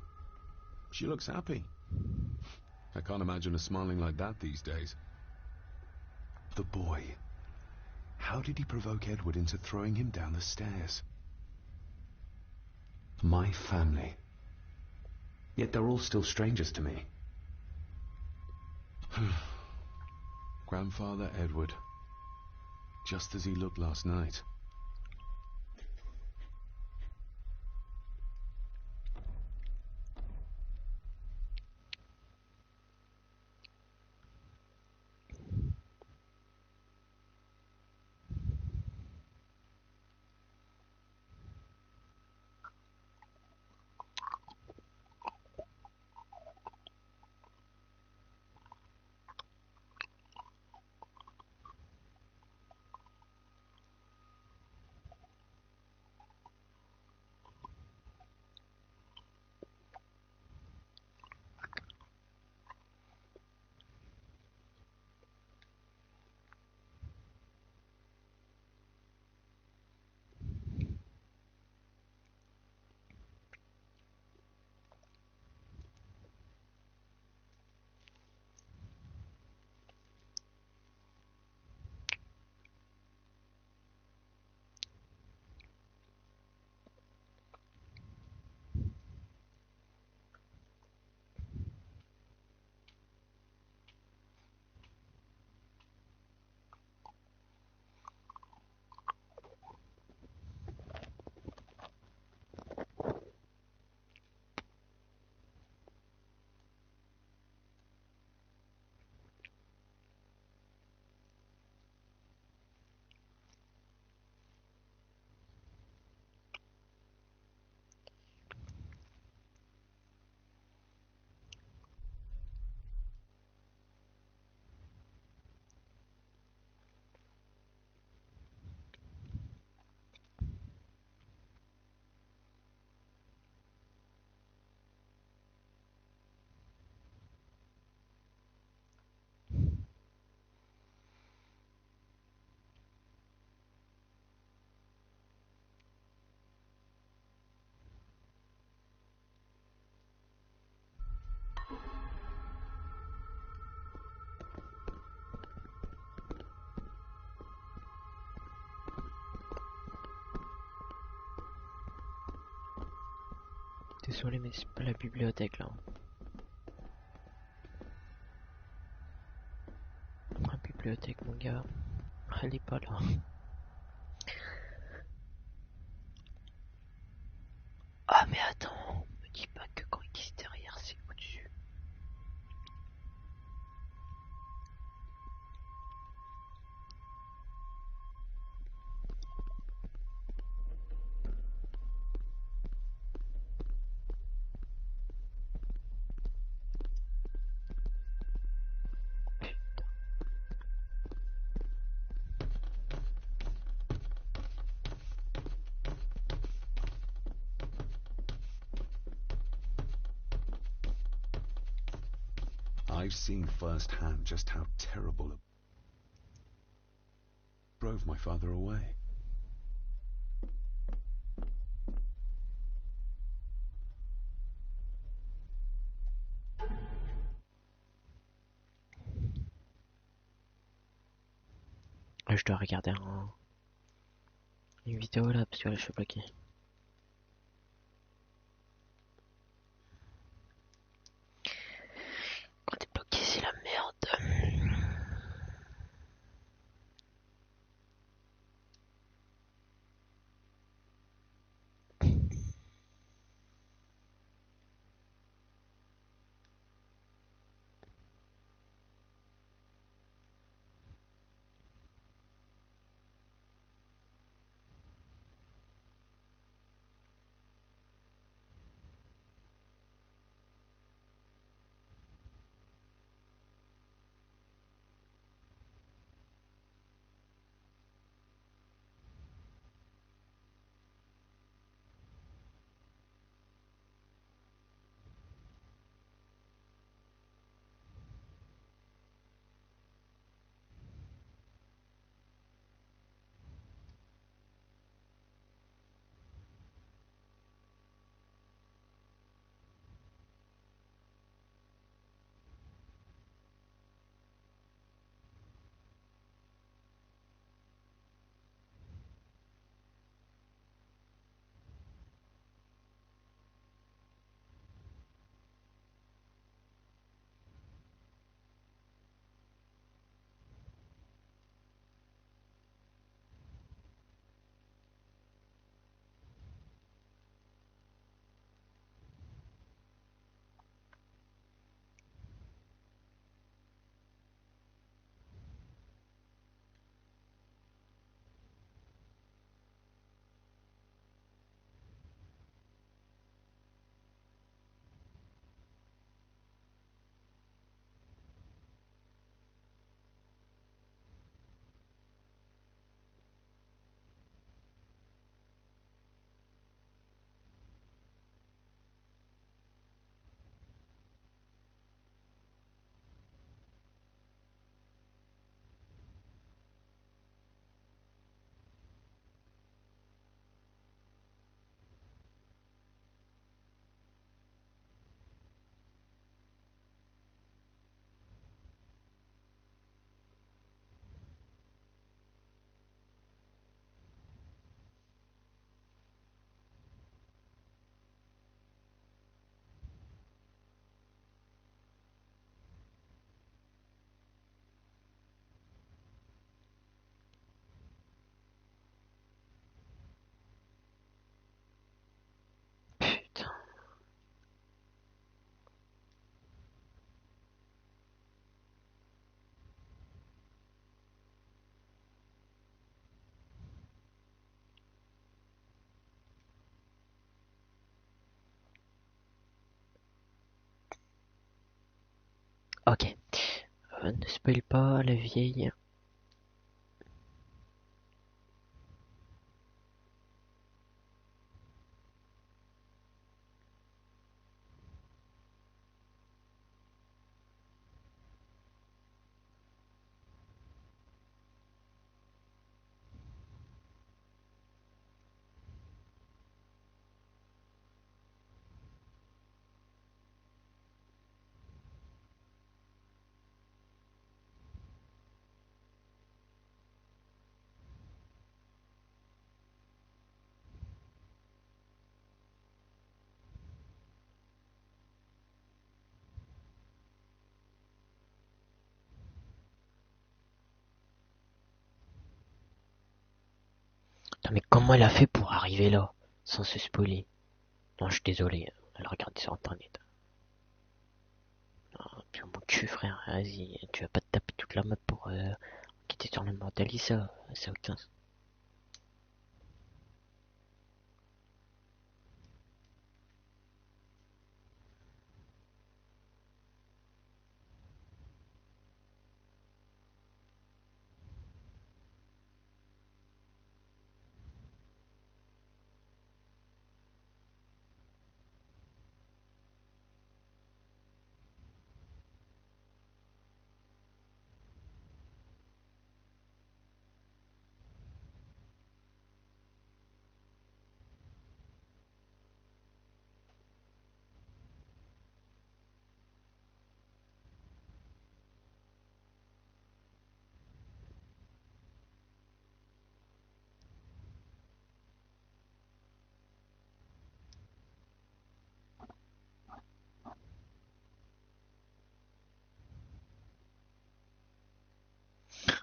She looks happy. I can't imagine her smiling like that these days. The boy. How did he provoke Edward into throwing him down the stairs? My family. Yet they're all still strangers to me. Grandfather Edward. Just as he looked last night. Désolé, mais c'est pas la bibliothèque là. La bibliothèque, mon gars, elle est pas là. Ah, mais attends, me dis pas que quand ils disent derrière, c'est au-dessus. I've seen firsthand just how terrible it drove my father away. Je dois regarder une vidéo là parce que là je suis bloqué. Quand t'es bloqué, c'est la merde. Ne spoil pas la vieille. Non mais comment elle a fait pour arriver là, sans se spoiler? Non, je suis désolé, elle a regardé sur internet. Non, tu mon cul frère, vas-y, tu vas pas te taper toute la map pour quitter sur le mortel, ça a aucun sens.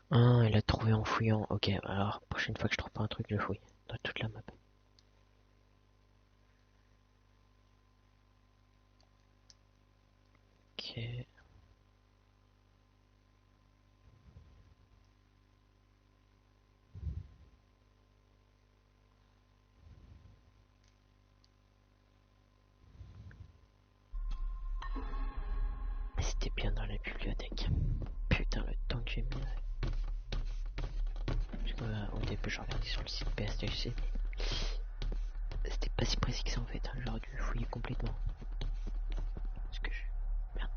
Ah, elle a trouvé en fouillant. Ok, alors, prochaine fois que je trouve pas un truc, je fouille. Dans toute la map. Ok. Mais c'était bien dans la bibliothèque. Putain, le temps que j'ai mis. Parce que, au début, je regardais sur le site PSTC. C'était pas si précis que ça en fait. J'aurais dû fouiller complètement. Parce que je. Merde.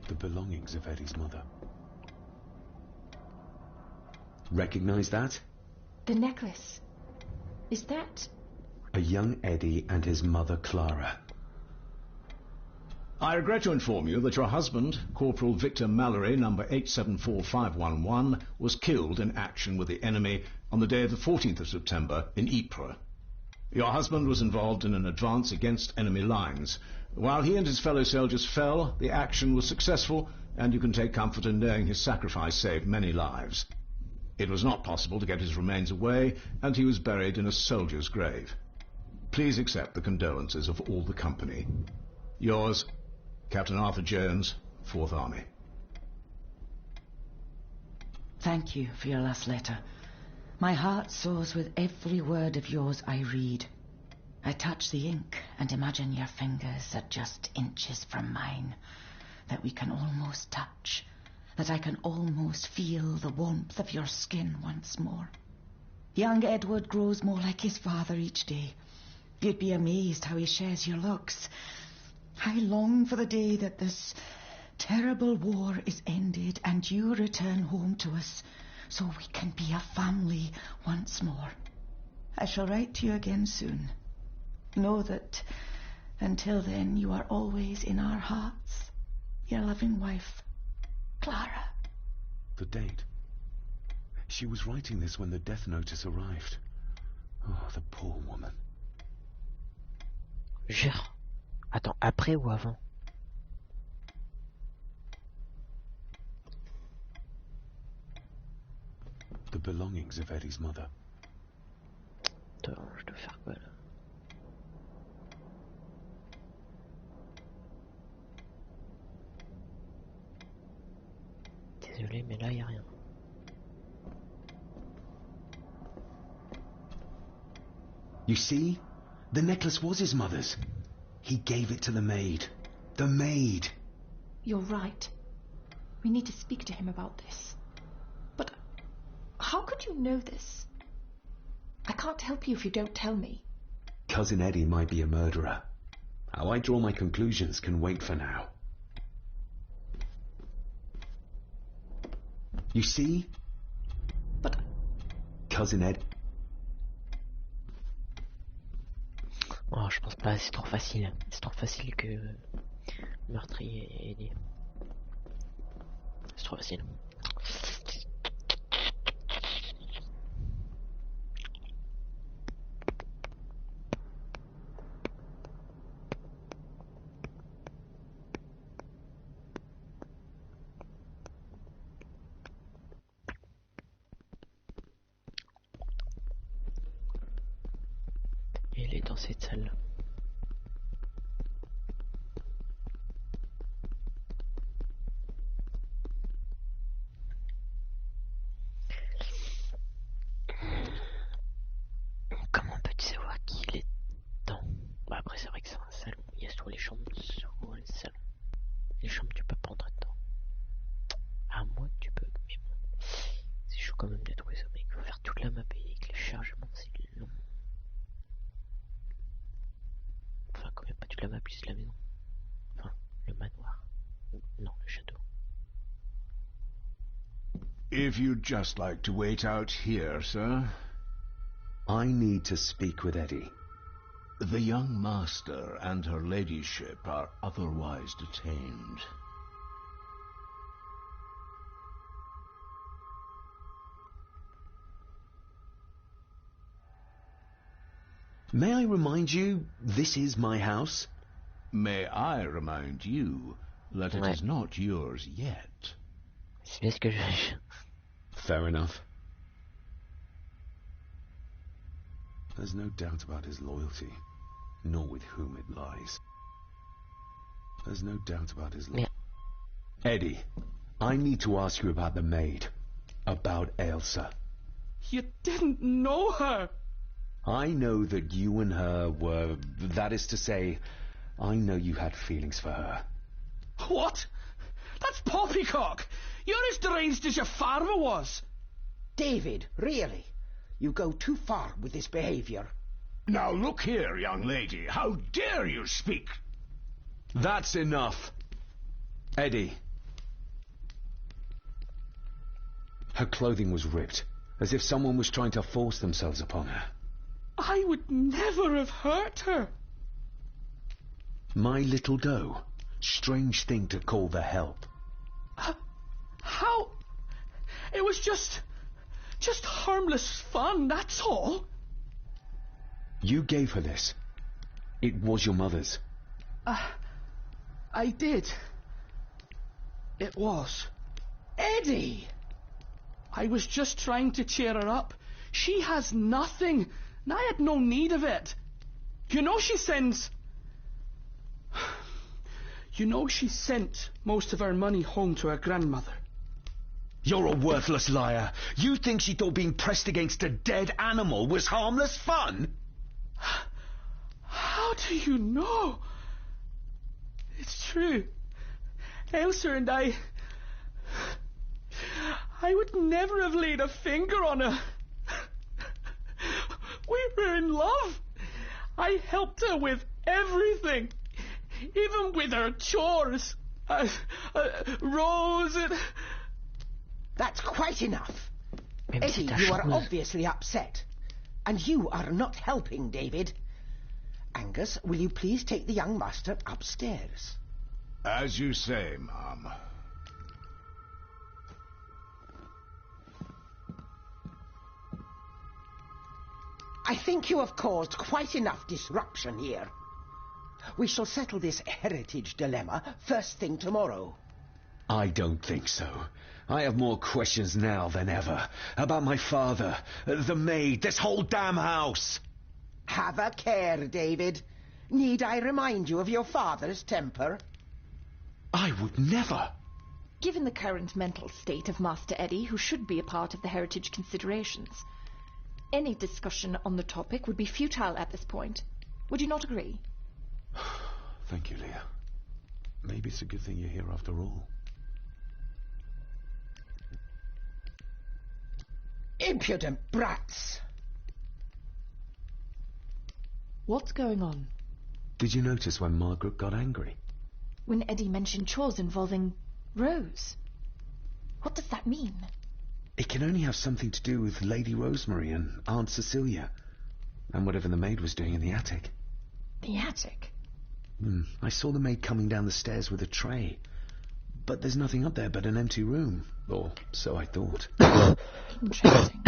The belongings of Eddie's mother. Recognize that? The necklace. Is that... A young Eddie and his mother Clara. I regret to inform you that your husband, Corporal Victor Mallory, number 874511, was killed in action with the enemy on the day of the 14th of September in Ypres. Your husband was involved in an advance against enemy lines. While he and his fellow soldiers fell, the action was successful, and you can take comfort in knowing his sacrifice saved many lives. It was not possible to get his remains away, and he was buried in a soldier's grave. Please accept the condolences of all the company. Yours, Captain Arthur Jones, 4th Army. Thank you for your last letter. My heart soars with every word of yours I read. I touch the ink and imagine your fingers are just inches from mine, that we can almost touch, that I can almost feel the warmth of your skin once more. Young Edward grows more like his father each day. You'd be amazed how he shares your looks. I long for the day that this terrible war is ended and you return home to us, so we can be a family once more. I shall write to you again soon. Know that until then you are always in our hearts. Your loving wife, Clara. The date. She was writing this when the death notice arrived. Oh, the poor woman. Jure. Attends, après ou avant? belongings of Eddie's mother. Attends, je dois faire quoi là? Désolé, mais là y a rien. You see? The necklace was his mother's. He gave it to the maid. The maid! You're right. We need to speak to him about this. But how could you know this? I can't help you if you don't tell me. Cousin Eddie might be a murderer. How I draw my conclusions can wait for now. You see? But... Cousin Ed... Oh, je pense pas, c'est trop facile. C'est trop facile que meurtrier et Eddie. C'est trop facile. Il est dans cette salle. Comment peux-tu savoir qu'il est dans? Bah après c'est vrai que c'est un salon. Il y a sur les chambres, sur les salons. Les chambres tu peux pas entrer dedans. À moins que tu peux, mais bon. C'est chaud quand même de trouver ça, mec. Il faut faire toute la map et avec les chargements, c'est long. Enfin, quand même pas toute la map, juste la maison. Enfin, le manoir. Non, le château. If you'd just like to wait out here, sir. I need to speak with Eddie. The young master and her ladyship are otherwise detained. May I remind you, this is my house? May I remind you that it is not yours yet? C'est bien ce que je... Fair enough. There's no doubt about his loyalty, nor with whom it lies. There's no doubt about his loyalty. Eddie, I need to ask you about the maid. About Elsa. You didn't know her! I know that you and her were... That is to say, I know you had feelings for her. What? That's poppycock! You're as deranged as your father was! David, really? You go too far with this behaviour. Now look here, young lady. How dare you speak? That's enough. Eddie. Her clothing was ripped, as if someone was trying to force themselves upon her. I would never have hurt her. My little doe. Strange thing to call the help. How? It was just harmless fun, that's all. You gave her this. It was your mother's. I did. It was. Eddie! I was just trying to cheer her up. She has nothing, and I had no need of it. You know she sends most of her money home to her grandmother. You're a worthless liar. You think she thought being pressed against a dead animal was harmless fun? How do you know? It's true. Elsa and I would never have laid a finger on her. We were in love. I helped her with everything, even with her chores. Rose and... That's quite enough. Eddie, you are obviously upset. And you are not helping, David. Angus, will you please take the young master upstairs? As you say, Ma'am. I think you have caused quite enough disruption here. We shall settle this heritage dilemma first thing tomorrow. I don't think so. I have more questions now than ever. About my father, the maid, this whole damn house. Have a care, David. Need I remind you of your father's temper? I would never. Given the current mental state of Master Eddie, who should be a part of the heritage considerations, any discussion on the topic would be futile at this point. Would you not agree? Thank you, Leah. Maybe it's a good thing you're here after all. Impudent brats! What's going on? Did you notice when Margaret got angry? When Eddie mentioned chores involving Rose. What does that mean? It can only have something to do with Lady Rosemary and Aunt Cecilia, and whatever the maid was doing in the attic. The attic? I saw the maid coming down the stairs with a tray, but there's nothing up there but an empty room, or so I thought. Interesting.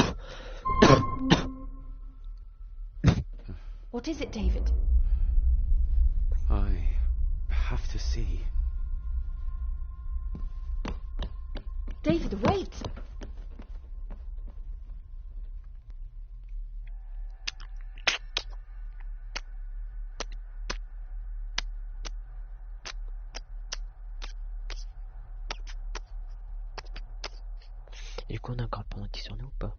What is it, David? I have to see. David, wait! Du coup, on a encore le penalty sur nous ou pas?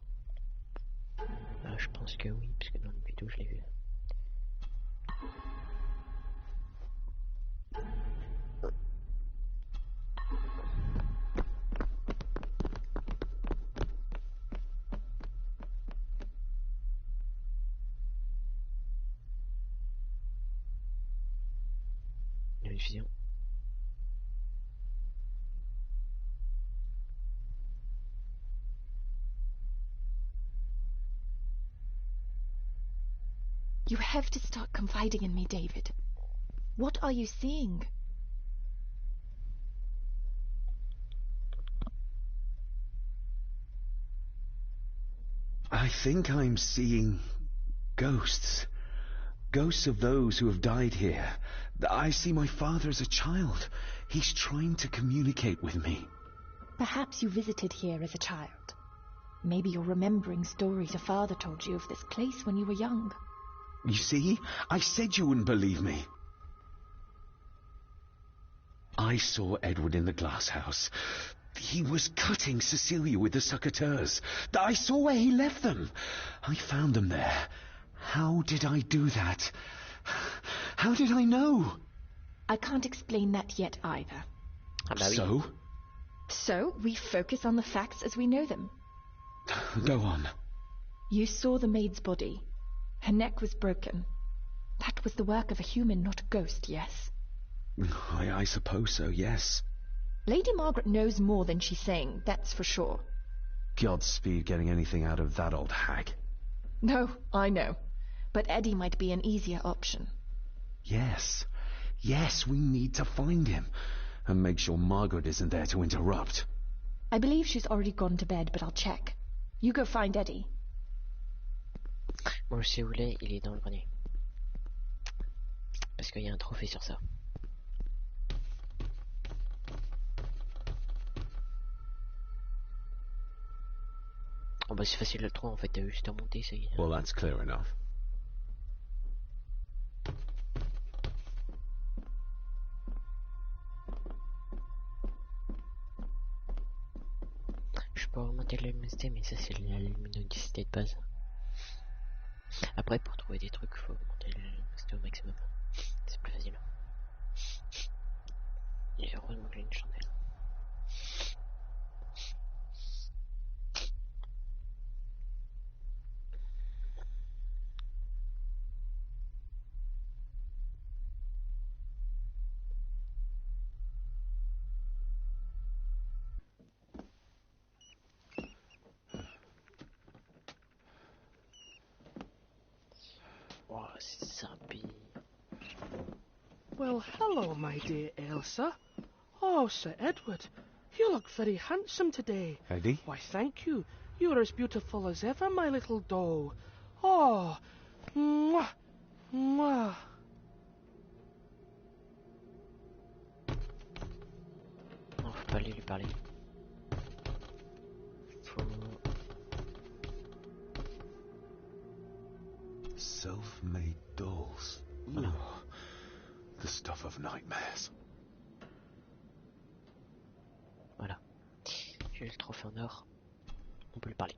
Je pense que oui, parce que dans le vidéo, je l'ai vu. Il y a une fusion. You have to start confiding in me, David. What are you seeing? I think I'm seeing ghosts. Ghosts of those who have died here. I see my father as a child. He's trying to communicate with me. Perhaps you visited here as a child. Maybe you're remembering stories your father told you of this place when you were young. You see? I said you wouldn't believe me. I saw Edward in the glass house. He was cutting Cecilia with the succotaurs. I saw where he left them. I found them there. How did I do that? How did I know? I can't explain that yet either. So? So, we focus on the facts as we know them. Go on. You saw the maid's body. Her neck was broken. That was the work of a human, not a ghost, yes? I suppose so, yes. Lady Margaret knows more than she's saying, that's for sure. Godspeed getting anything out of that old hag. No, I know. But Eddie might be an easier option. Yes. Yes, we need to find him. And make sure Margaret isn't there to interrupt. I believe she's already gone to bed, but I'll check. You go find Eddie. Moi, si vous voulez, il est dans le grenier. Parce qu'il y a un trophée sur ça. Oh bah c'est facile le trou en fait, t'as juste à monter, ça y est. Well, that's clear enough. Je peux augmenter la luminosité, mais ça c'est la luminosité de base. Après, pour trouver des trucs, faut augmenter la luminosité au maximum. C'est plus facile. Et heureusement que j'ai une chandelle. Well, hello, my dear Elsa. Oh, Sir Edward, you look very handsome today. Eddie? Why, thank you. You're as beautiful as ever, my little doll. Oh, mwah, mwah. Non, faut pas aller lui parler. Self-made dolls. Voilà. Oh, the stuff of nightmares. Voilà. J'ai le trophée en or. On peut lui parler.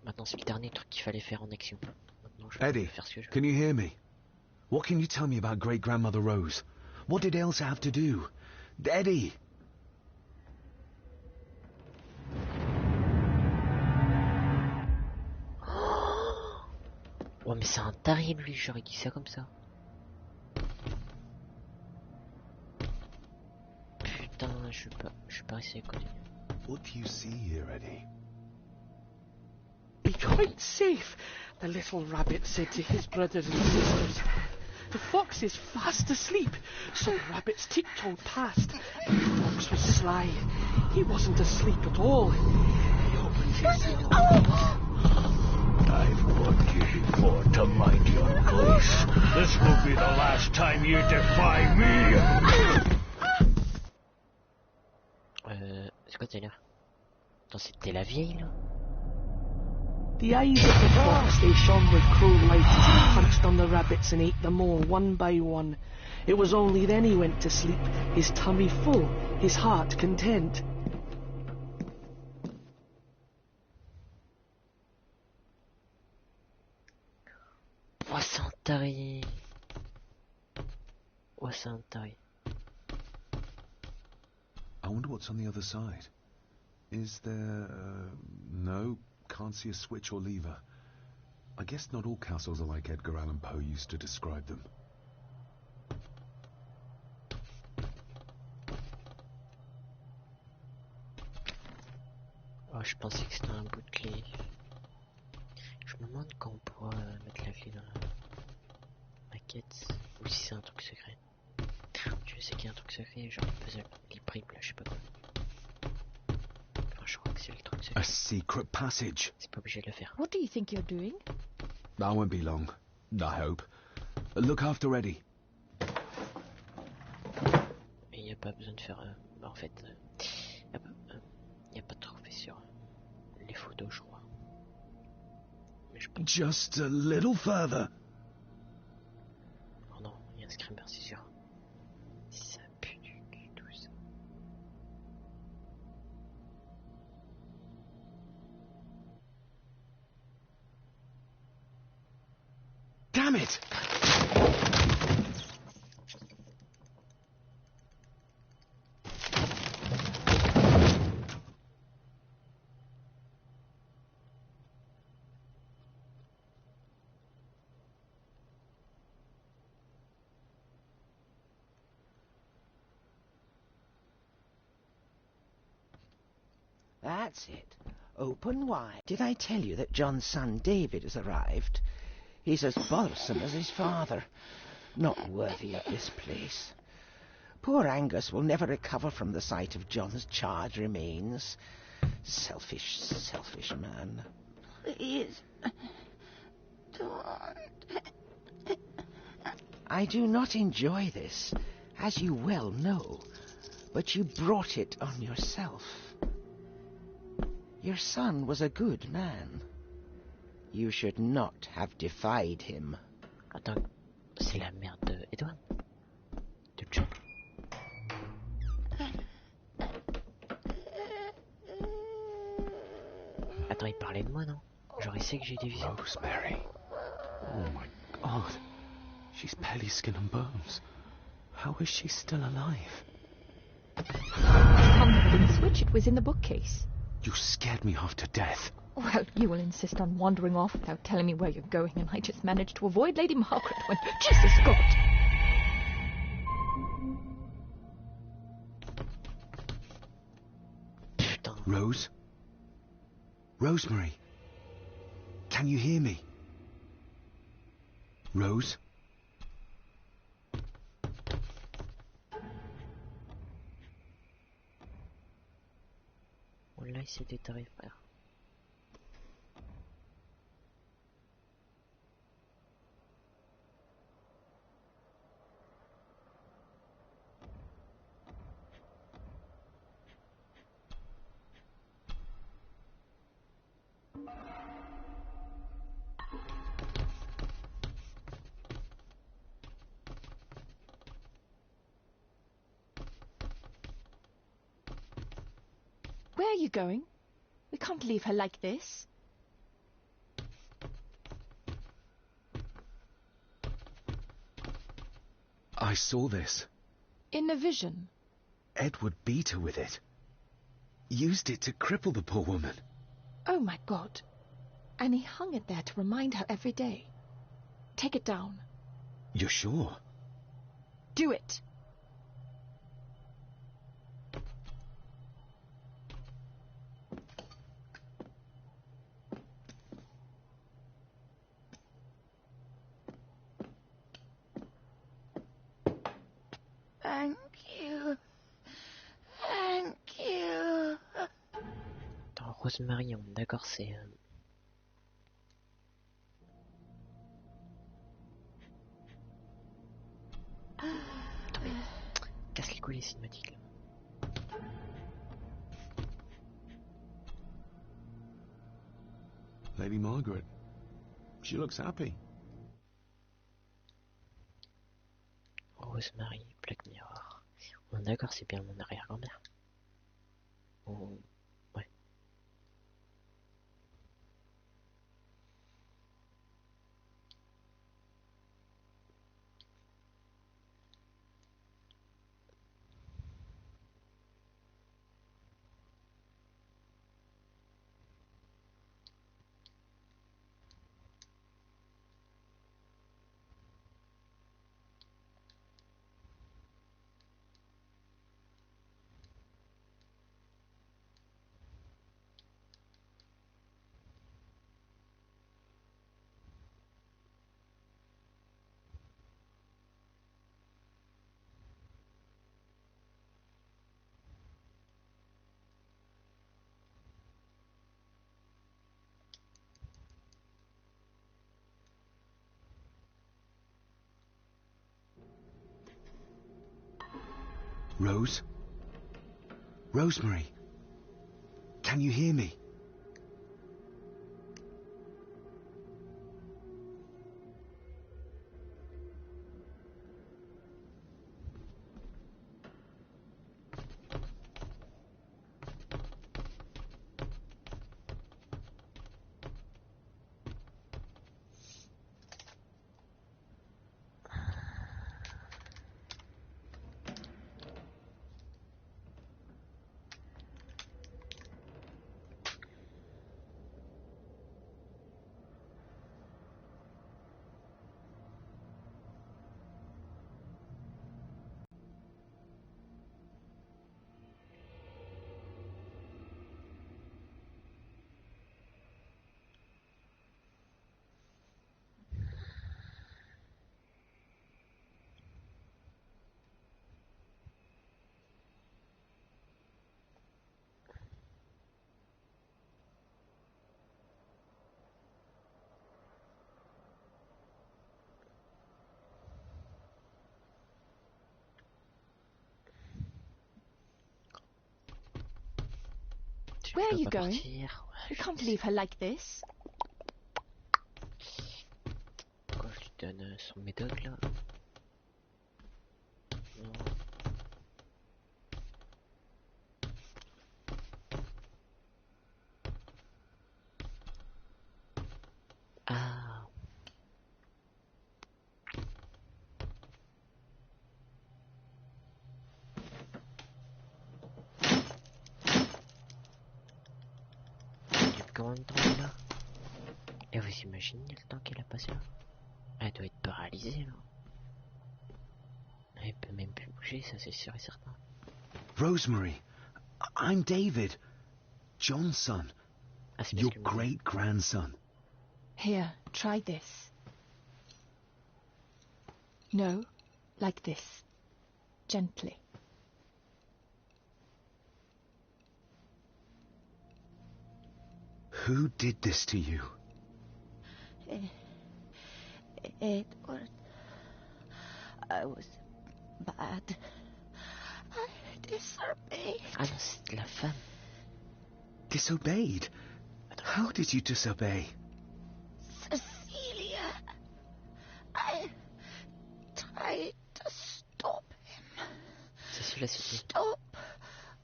Maintenant, c'est le dernier truc qu'il fallait faire en action. Maintenant, je Eddie, faire ce que je veux. can you hear me? What can you tell me about great-grandmother Rose? What did Elsa have to do? Eddie! Oh, mais c'est un taré, lui, j'aurais dit ça comme ça. Putain, je suis pas resté à côté. What do you see here, Eddie? Be quite safe, the little rabbit said to his brothers and sisters. The fox is fast asleep, so the rabbits tiptoed past. The fox was sly. He wasn't asleep at all. He opened his mouth. I've warned you before to mind your place. This will be the last time you defy me. C'est quoi là? Attends, c'était la vieille là? The eyes of the fox, they shone with cruel light as he punched on the rabbits and ate them all one by one. It was only then he went to sleep, his tummy full, his heart content. Poisson taré. Poisson taré. I wonder what's on the other side. Is there... no, can't see a switch or lever. I guess not all castles are like Edgar Allan Poe used to describe them. Oh, je pensais que c'était un bout de clé. Je me demande quand on pourra mettre la clé dans la quête, ou si c'est un truc secret. Je sais qu'il y a un truc secret, genre le puzzle, les primes là, je sais pas quoi. Enfin, je crois que c'est le truc secret. A secret passage. C'est pas obligé de le faire. What do you think you're doing? I won't be long, I hope. Look after Eddie. Mais il n'y a pas besoin de faire... en fait, il n'y a pas de trophée sur les photos, je crois. Mais je pense... Just a little further. Oh non, il y a un screamer, c'est sûr. Ça pue du cul, tout ça. Damn it! That's it. Open wide. Did I tell you that John's son David has arrived? He's as bothersome as his father. Not worthy of this place. Poor Angus will never recover from the sight of John's charred remains. Selfish, selfish man. Please, don't. I do not enjoy this, as you well know, but you brought it on yourself. Your son was a good man. You should not have defied him. Attends, c'est la mère de Edward? De John? Attends, il parlait de moi, non? Genre, il sait que j'ai des visions. Rosemary. Oh my God. She's barely skin and bones. How is she still alive? Come from the switch, it was in the bookcase. You scared me half to death. Well, you will insist on wandering off without telling me where you're going, and I just managed to avoid Lady Margaret when... Jesus God! Putain. Rose? Rosemary? Can you hear me? Rose? On l'a essayé d'étarer, frère. Where are you going? We can't leave her like this. I saw this. In a vision? Edward beat her with it. Used it to cripple the poor woman. Oh my God. And he hung it there to remind her every day. Take it down. You're sure? Do it. Thank you. Thank you. Attends, Rosemary, on est d'accord, c'est... Attends, mais... Casse les couilles les cinématiques, là. Lady Margaret. She looks happy. Rosemary, Black Mirror. On est d'accord, c'est bien mon arrière-grand-mère. Oh, ouais. Rose? Rosemary? Can you hear me? Where are you going? We can't leave her like this. Pourquoi je lui donne son médoc là? Non. Ah. Combien de temps elle est là? Et vous imaginez le temps qu'elle a passé là? Elle doit être paralysée là. Elle peut même plus bouger, ça c'est sûr et certain. Rosemary, I'm David, John's son, your great-grandson. Here, try this. No, like this. Gently. Who did this to you? Edward. I was bad. I disobeyed. Ah non, c'est la femme. Disobeyed? How did you disobey? Cecilia. I tried to stop him. Cecilia, c'était... Stop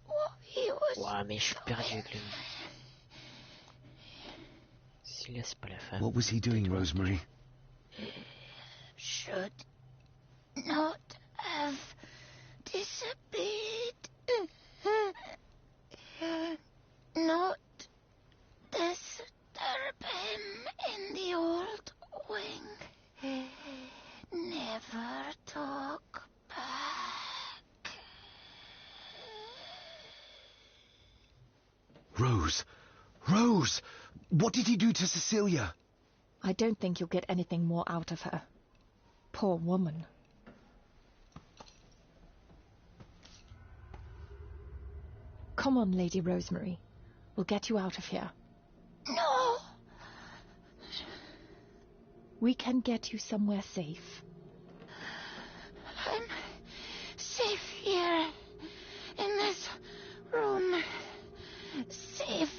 what he was Ouah, mais je suis perdu avec le... Cecilia, c'est pas la femme. What was he doing, Rosemary? Should not have disappeared. Not disturb him in the old wing. Never talk back. Rose! Rose! What did he do to Cecilia? I don't think you'll get anything more out of her. Poor woman. Come on, Lady Rosemary. We'll get you out of here. No! We can get you somewhere safe. I'm safe here, in this room. Safe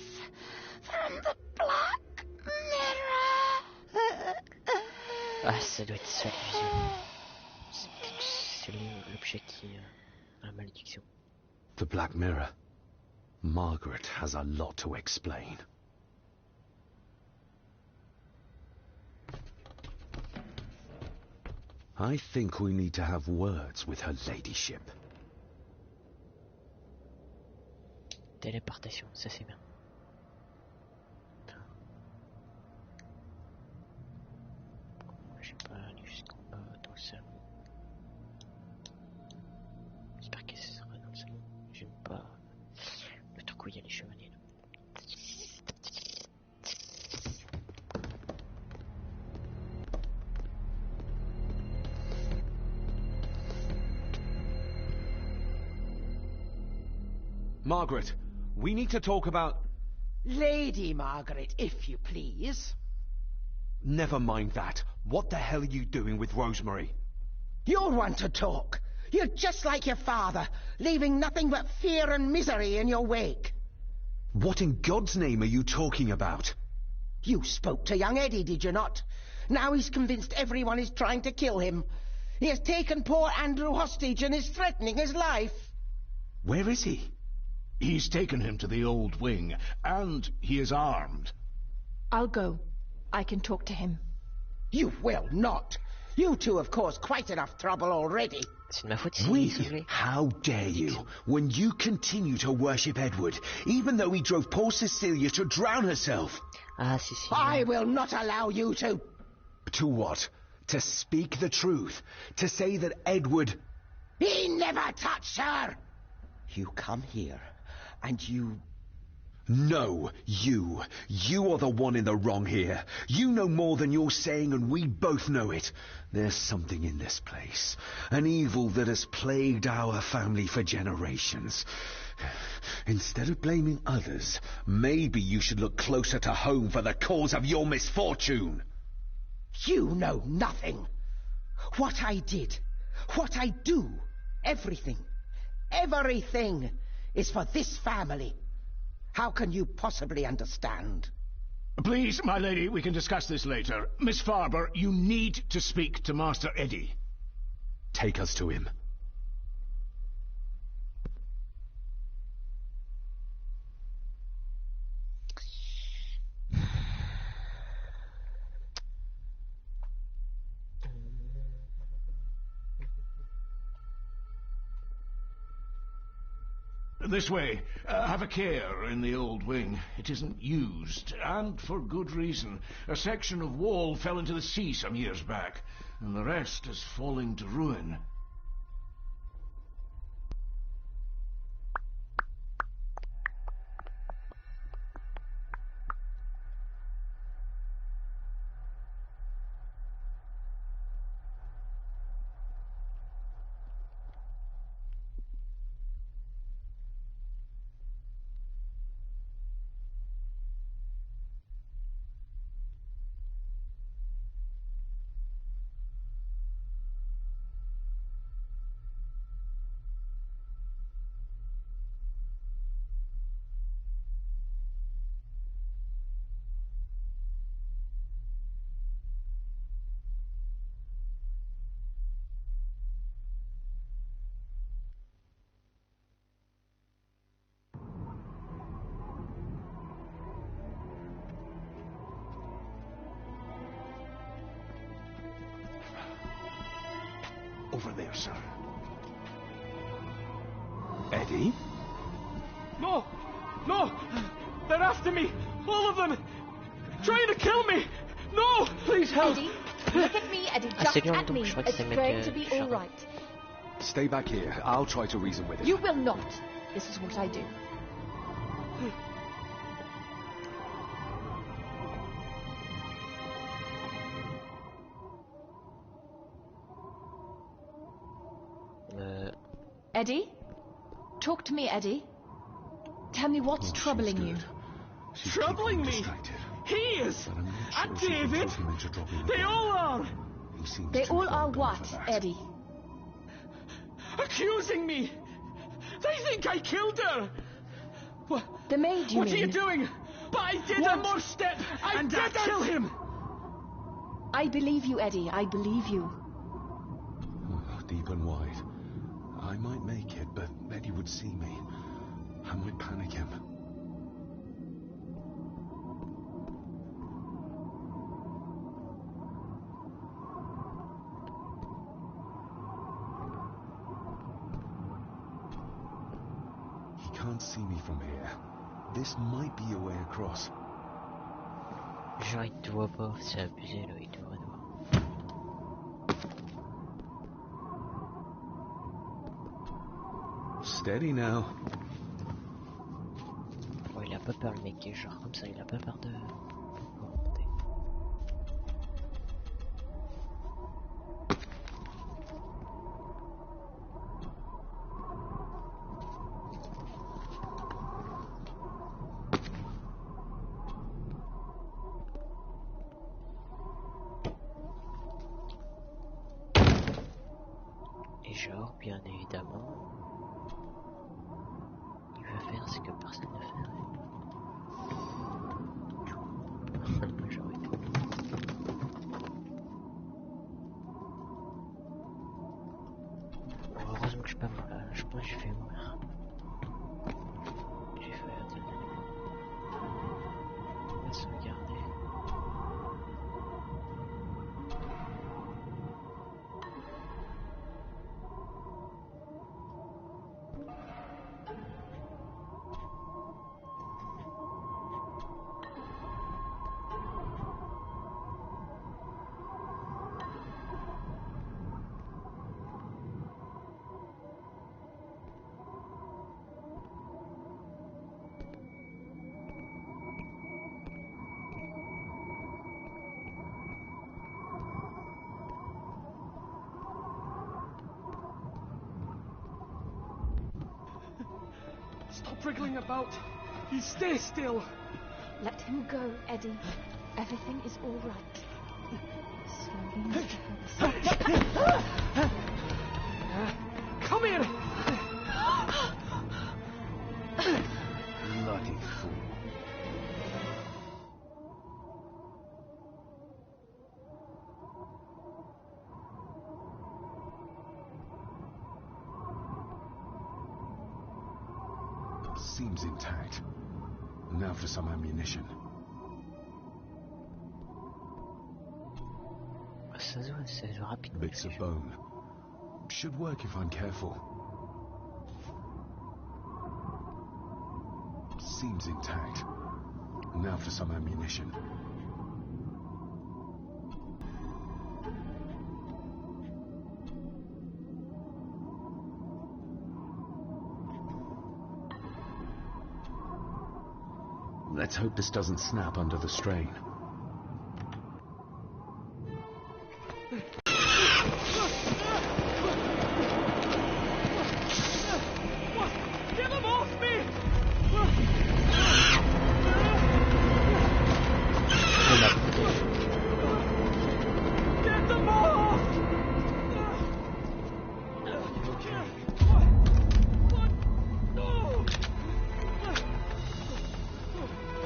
from the Black Mirror. Ah, ça doit être ça, le visuel. C'est l'objet qui a la malédiction. The Black Mirror. Margaret has a lot to explain. I think we need to have words with her ladyship. Téléportation, ça c'est bien. Je sais pas aller jusqu'en bas dans le salon. J'espère que ce sera dans le salon. J'aime pas le truc où il y a les chevaliers. Margaret, we need to talk about... Lady Margaret, if you please. Never mind that. What the hell are you doing with Rosemary? You're one to talk. You're just like your father, leaving nothing but fear and misery in your wake. What in God's name are you talking about? You spoke to young Eddie, did you not? Now he's convinced everyone is trying to kill him. He has taken poor Andrew hostage and is threatening his life. Where is he? He's taken him to the old wing, and he is armed. I'll go. I can talk to him. You will not. You two have caused quite enough trouble already. C'est de ma faute si We? How dare you? When you continue to worship Edward, even though he drove poor Cecilia to drown herself. Ah, Cecilia. I will not allow you to... To what? To speak the truth? To say that Edward... He never touched her! You come here, and you... No, you. You are the one in the wrong here. You know more than you're saying, and we both know it. There's something in this place. An evil that has plagued our family for generations. Instead of blaming others, maybe you should look closer to home for the cause of your misfortune. You know nothing. What I did, what I do, everything is for this family. How can you possibly understand? Please, my lady, we can discuss this later. Miss Farber, you need to speak to Master Eddie. Take us to him. This way. Have a care in the old wing. It isn't used, and for good reason. A section of wall fell into the sea some years back, and the rest is falling to ruin. Over there, sir. Eddie? No! No! They're after me! All of them! Trying to kill me! No! Please help! Eddie, look at me, Eddie. Just at me. It's going to be all right. Stay back here. I'll try to reason with him. You will not. This is what I do. Eddie? Talk to me, Eddie. Tell me what's troubling you. Troubling me? He is! And David! They all are! They all are what, Eddie? Accusing me! They think I killed her! What? The maid, you mean? What are you doing? But I did a more step! I did kill him! I believe you, Eddie. I believe you. Oh, deep and wide. I might make it, but Eddie would see me. I might panic him. He can't see me from here. This might be a way across. Genre il te voit pas, c'est abusé là, il devrait te voir. Steady now. Oh, il a pas peur le mec qui est genre comme ça, il a pas peur de... Et genre, bien évidemment, il va faire ce que personne ne ferait. La majorité. Bon, heureusement que je suis pas mort là, je pense que j'ai fait mourir. J'ai fait on va sauvegarder. Stop wriggling about. You stay still. Let him go, Eddie. Everything is all right. Slowly. Come here! Bloody fool. Seems intact. Now for some ammunition. Ça se voit rapidement. Bits of bone. Should work if I'm careful. Seems intact. Now for some ammunition. Let's hope this doesn't snap under the strain. Get them off me! Get them off!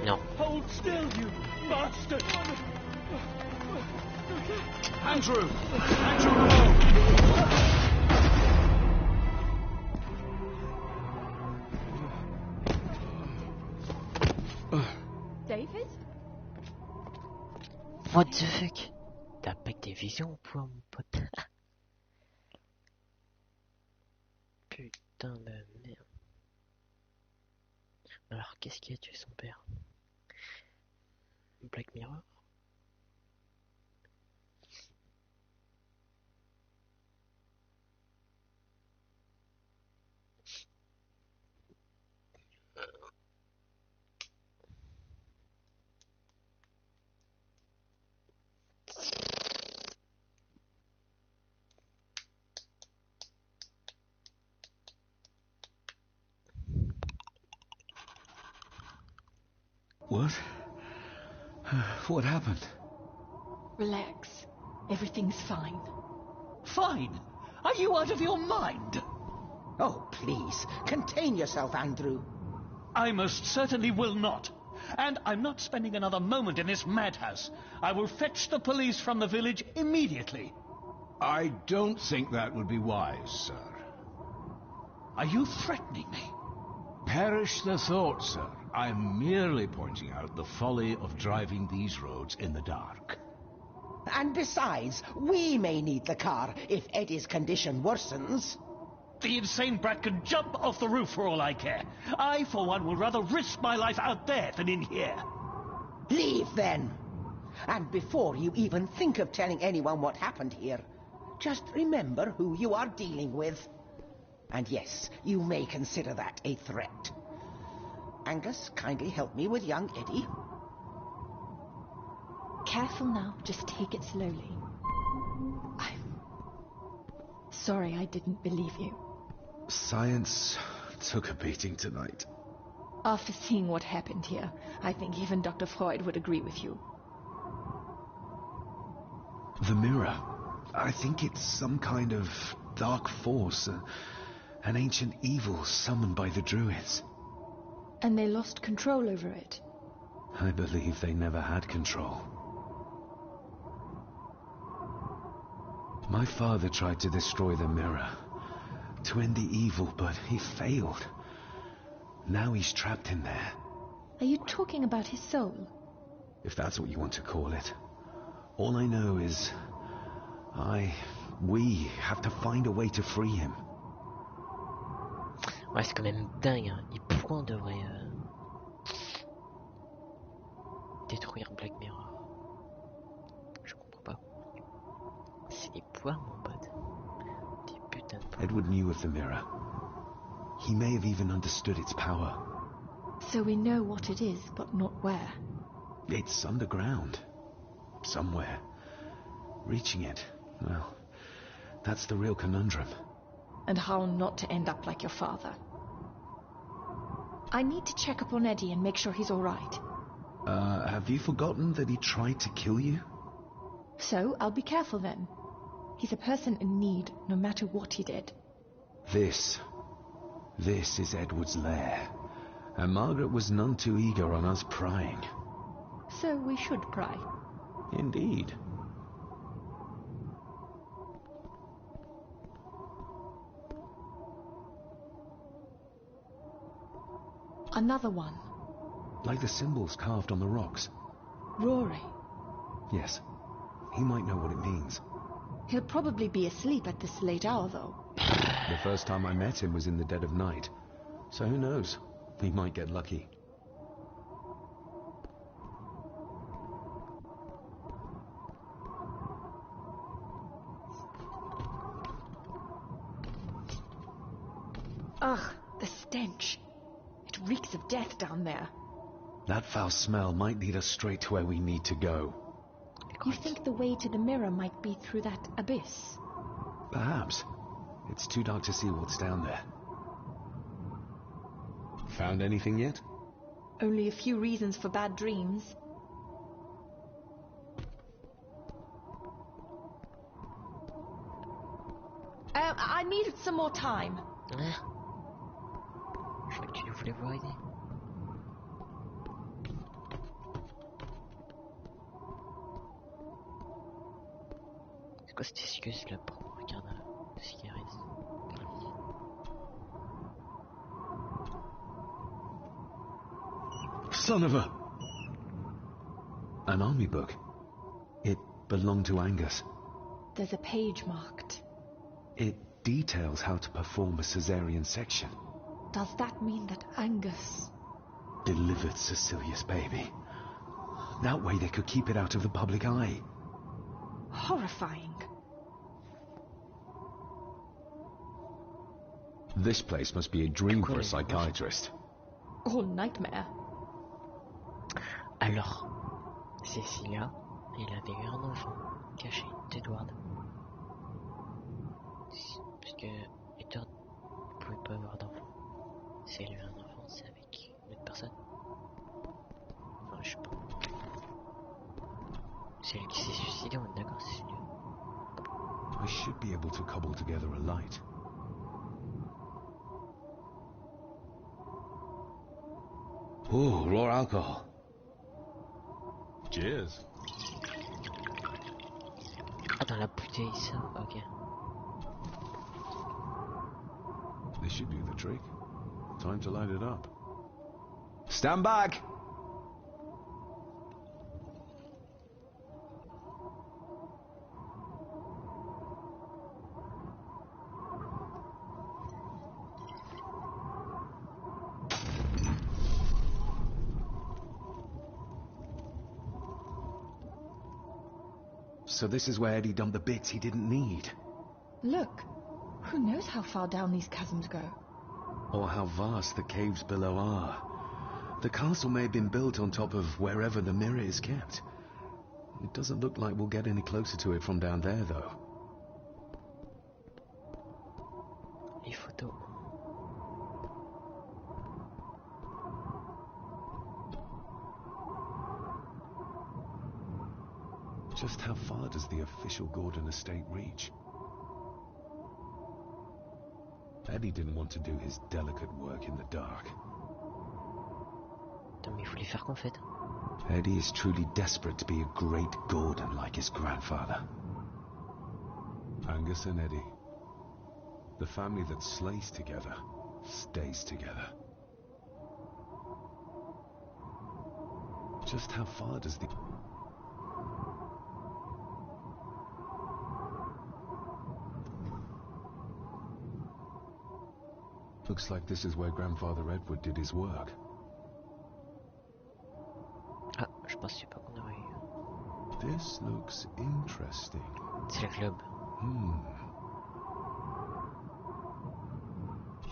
No. Hold still, you bastard! Andrew! Andrew, alone! David? What the fuck? T'as pas que des visions ou quoi, mon pote? putain de merde. Alors, qu'est-ce qui a tué son père? Black Mirror? What? What happened? Relax. Everything's fine. Fine? Are you out of your mind? Oh, please, contain yourself, Andrew. I most certainly will not. And I'm not spending another moment in this madhouse. I will fetch the police from the village immediately. I don't think that would be wise, sir. Are you threatening me? Perish the thought, sir. I'm merely pointing out the folly of driving these roads in the dark. And besides, we may need the car if Eddie's condition worsens. The insane brat can jump off the roof for all I care. I, for one, would rather risk my life out there than in here. Leave, then. And before you even think of telling anyone what happened here, just remember who you are dealing with. And yes, you may consider that a threat. Angus, kindly help me with young Eddie. Careful now, just take it slowly. I'm sorry I didn't believe you. Science took a beating tonight. After seeing what happened here, I think even Dr. Freud would agree with you. The mirror. I think it's some kind of dark force, an ancient evil summoned by the Druids. And they lost control over it. I believe they never had control. My father tried to destroy the mirror, to end the evil, but he failed. Now he's trapped in there. Are you talking about his soul? If that's what you want to call it. All I know is... we have to find a way to free him. Ouais, c'est quand même dingue, hein. Et pourquoi on devrait détruire Black Mirror? Je comprends pas. C'est des poires, mon pote. Des putains de poires. Edward knew of the mirror. He may have even understood its power. So we know what it is, but not where. It's underground. Somewhere. Reaching it, well, that's the real conundrum. And how not to end up like your father. I need to check up on Eddie and make sure he's all right. Have you forgotten that he tried to kill you? So, I'll be careful then. He's a person in need, no matter what he did. This is Edward's lair. And Margaret was none too eager on us prying. So we should pry. Indeed. Another one. Like the symbols carved on the rocks. Rory. Yes. He might know what it means. He'll probably be asleep at this late hour, though. The first time I met him was in the dead of night. So who knows? He might get lucky. Ugh, the stench. It reeks of death down there. That foul smell might lead us straight to where we need to go. You think the way to the mirror might be through that abyss? Perhaps. It's too dark to see what's down there. Found anything yet? Only a few reasons for bad dreams. I needed some more time. Je crois que tu voulais voir aider. C'est quoi cette excuse là pour regarder la cigarette? Son of a... An army book. It belonged to Angus. There's a page marked. It details how to perform a caesarean section. Does that mean that Angus delivered Cecilia's baby? That way they could keep it out of the public eye. Horrifying. This place must be a dream for a psychiatrist. Or nightmare. Alors, Cecilia, il avait eu un enfant caché d'Edward. Parce que Edward ne pouvait pas avoir d'enfant. Si elle a eu un enfant, c'est avec une autre personne. Enfin, je sais pas. C'est elle qui s'est suicidée, on est d'accord, Cecilia. I should be able to cobble together a light. Ooh, raw alcohol. Cheers. Ah, dans la bouteille, ça, ok. This should do the trick. Time to light it up. Stand back! So this is where Eddie dumped the bits he didn't need. Look, who knows how far down these chasms go? Or how vast the caves below are. The castle may have been built on top of wherever the mirror is kept. It doesn't look like we'll get any closer to it from down there, though. Les photos. Just how far does the official Gordon estate reach? Eddie didn't want to do his delicate work in the dark. Attends, mais il faut les faire qu'en fait. Eddie is truly desperate to be a great Gordon like his grandfather. Angus and Eddie. The family that slays together, stays together. Just how far does the... Looks like this is where Grandfather Edward did his work. Ah, je pensais pas qu'on aurait eu. This looks interesting. C'est le club.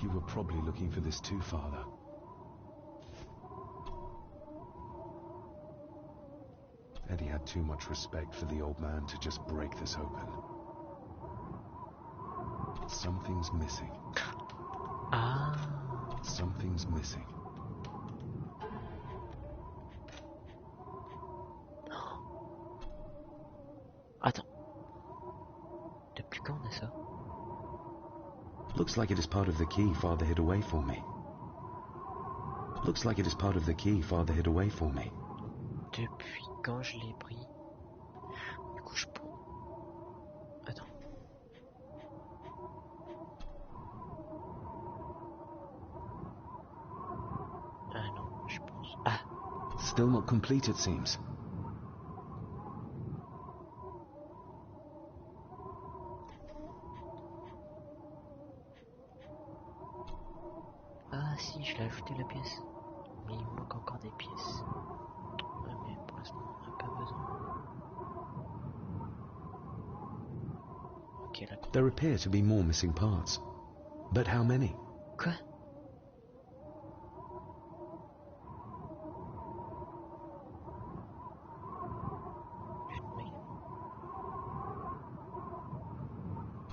You were probably looking for this too, Father. Eddie had too much respect for the old man to just break this open. Something's missing. Ah. Something's missing. Attends. Depuis quand on a ça? Looks like it is part of the key Father hid away for me. Looks like it is part of the key Father hid away for me. Depuis quand je l'ai pris? Du coup, je peux... Attends. Ah non, je pense... Ah! Still not complete, it seems. Ah si, je l'ai ajouté la pièce. Mais il manque encore des pièces. Ah, mais pour l'instant, on n'a pas besoin. Ok, là. There appear to be more missing parts. But how many? Quoi?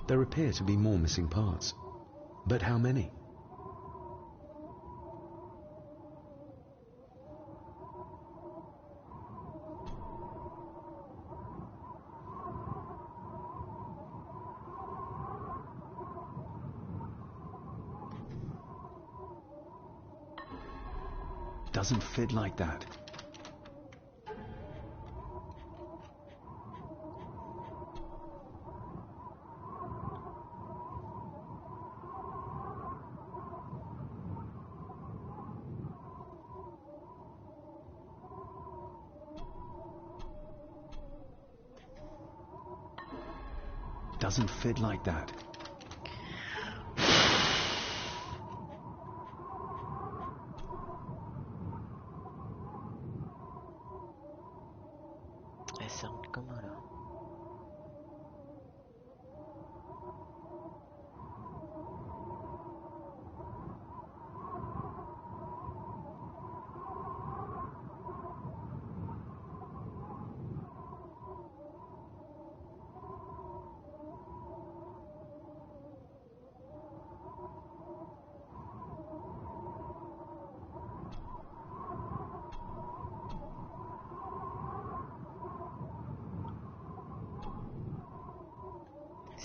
There appear to be more missing parts. But how many? Doesn't fit like that. Doesn't fit like that.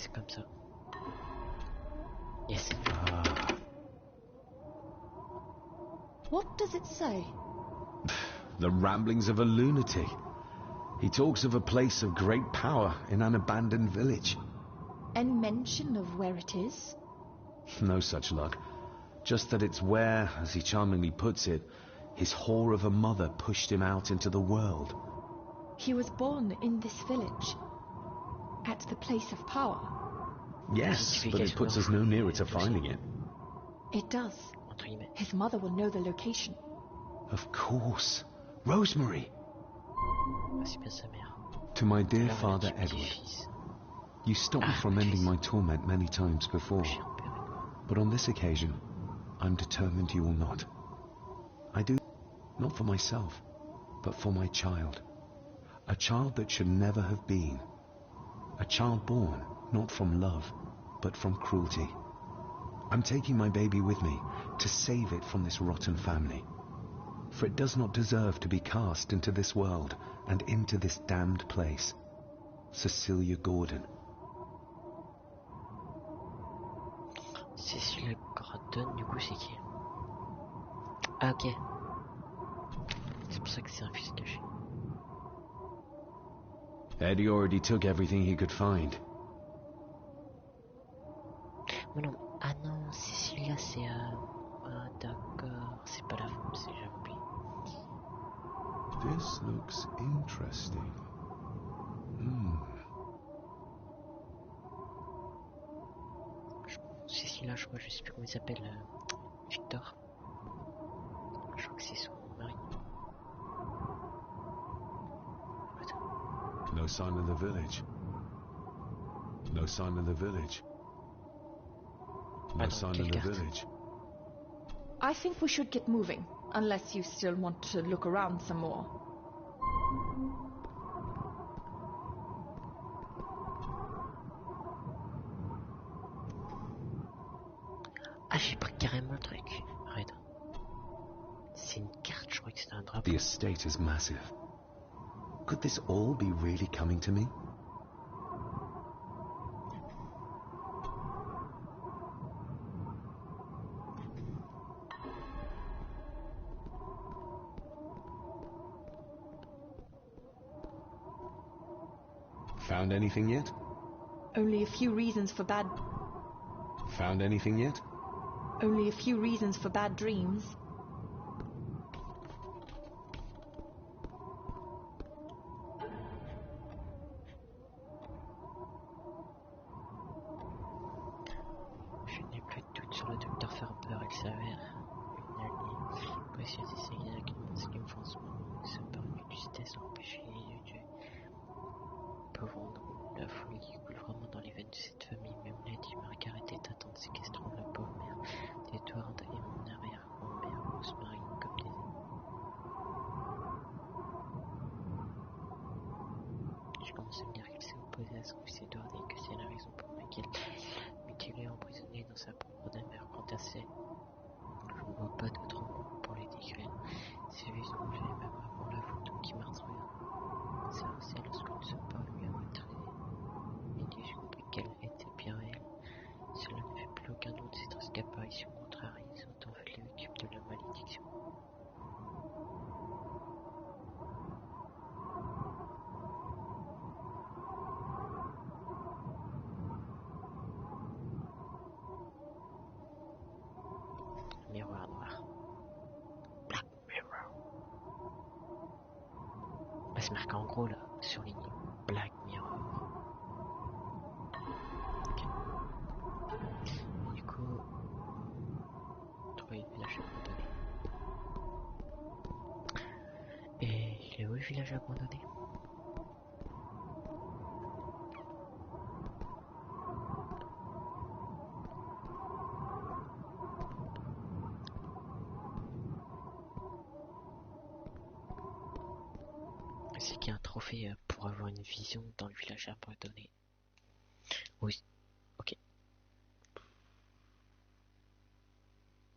c'est comme ça. Yes. What does it say? The ramblings of a lunatic. He talks of a place of great power in an abandoned village. Any mention of where it is? No such luck. Just that it's where, as he charmingly puts it, his whore of a mother pushed him out into the world. He was born in this village, at the place of power. Yes, but it puts us no nearer to finding it. It does. His mother will know the location. Of course. Rosemary. To my dear father Edward. You stopped me from ending my torment many times before. But on this occasion, I'm determined you will not. I do, not for myself, but for my child. A child that should never have been. A child born, not from love, but from cruelty. I'm taking my baby with me to save it from this rotten family. For it does not deserve to be cast into this world and into this damned place. Cecilia Gordon. Cecilia Gordon, du coup, c'est qui? Ah, ok. C'est pour ça que c'est un fils caché. Eddie already took everything he could find. Mais non, ah non, Cecilia, c'est... Ah, d'accord, c'est pas la femme, c'est j'avais oublié. This looks interesting. Cecilia, je crois, je sais plus comment il s'appelle, Victor. Je crois que c'est son mari. No sign of the village. No sign of the village. No sign of the village. I think we should get moving, unless you still want to look around some more. Ah, j'ai pris carrément le truc. Arrête. C'est une carte, je crois que c'était un drapeau. The estate is massive. Could this all be really coming to me? Found anything yet? Only a few reasons for bad... Found anything yet? Only a few reasons for bad dreams. Je n'ai plus de doute sur le docteur Farber, il s'avère une alliée précieuse et singulière qui demande ce qu'il me fait en ce moment. Sa parvenue du test a empêché les dieux. Pauvre Andrew, la folie qui coule vraiment dans les veines de cette famille. Même Lady Margaret est attente séquestrant la pauvre mère d'Edward et mon arrière-grand-mère Rosemary comme des ennemis. Je commence à me dire qu'elle s'est opposée à son fils Edward et que c'est la raison pour laquelle mutilé emprisonné dans sa propre demeure. Quant à celle, je ne vois pas d'autre mot pour les décrire. Ses vues sont bougées même avant la photo qui meurtrière. C'est ainsi lorsque nous sommes parvenus à votre et j'ai compris qu'elle était bien réelle. Cela ne fait plus aucun doute, cette apparition contrarise autant fait les véhicules de la malédiction. Miroir noir. Black Mirror. Bah, c'est marqué en gros là, surligné. Black Mirror. Ok. Du coup, trouver le village abandonné. Et il est où le village abandonné? C'est qu'il y a un trophée pour avoir une vision dans le village abandonné. Oui,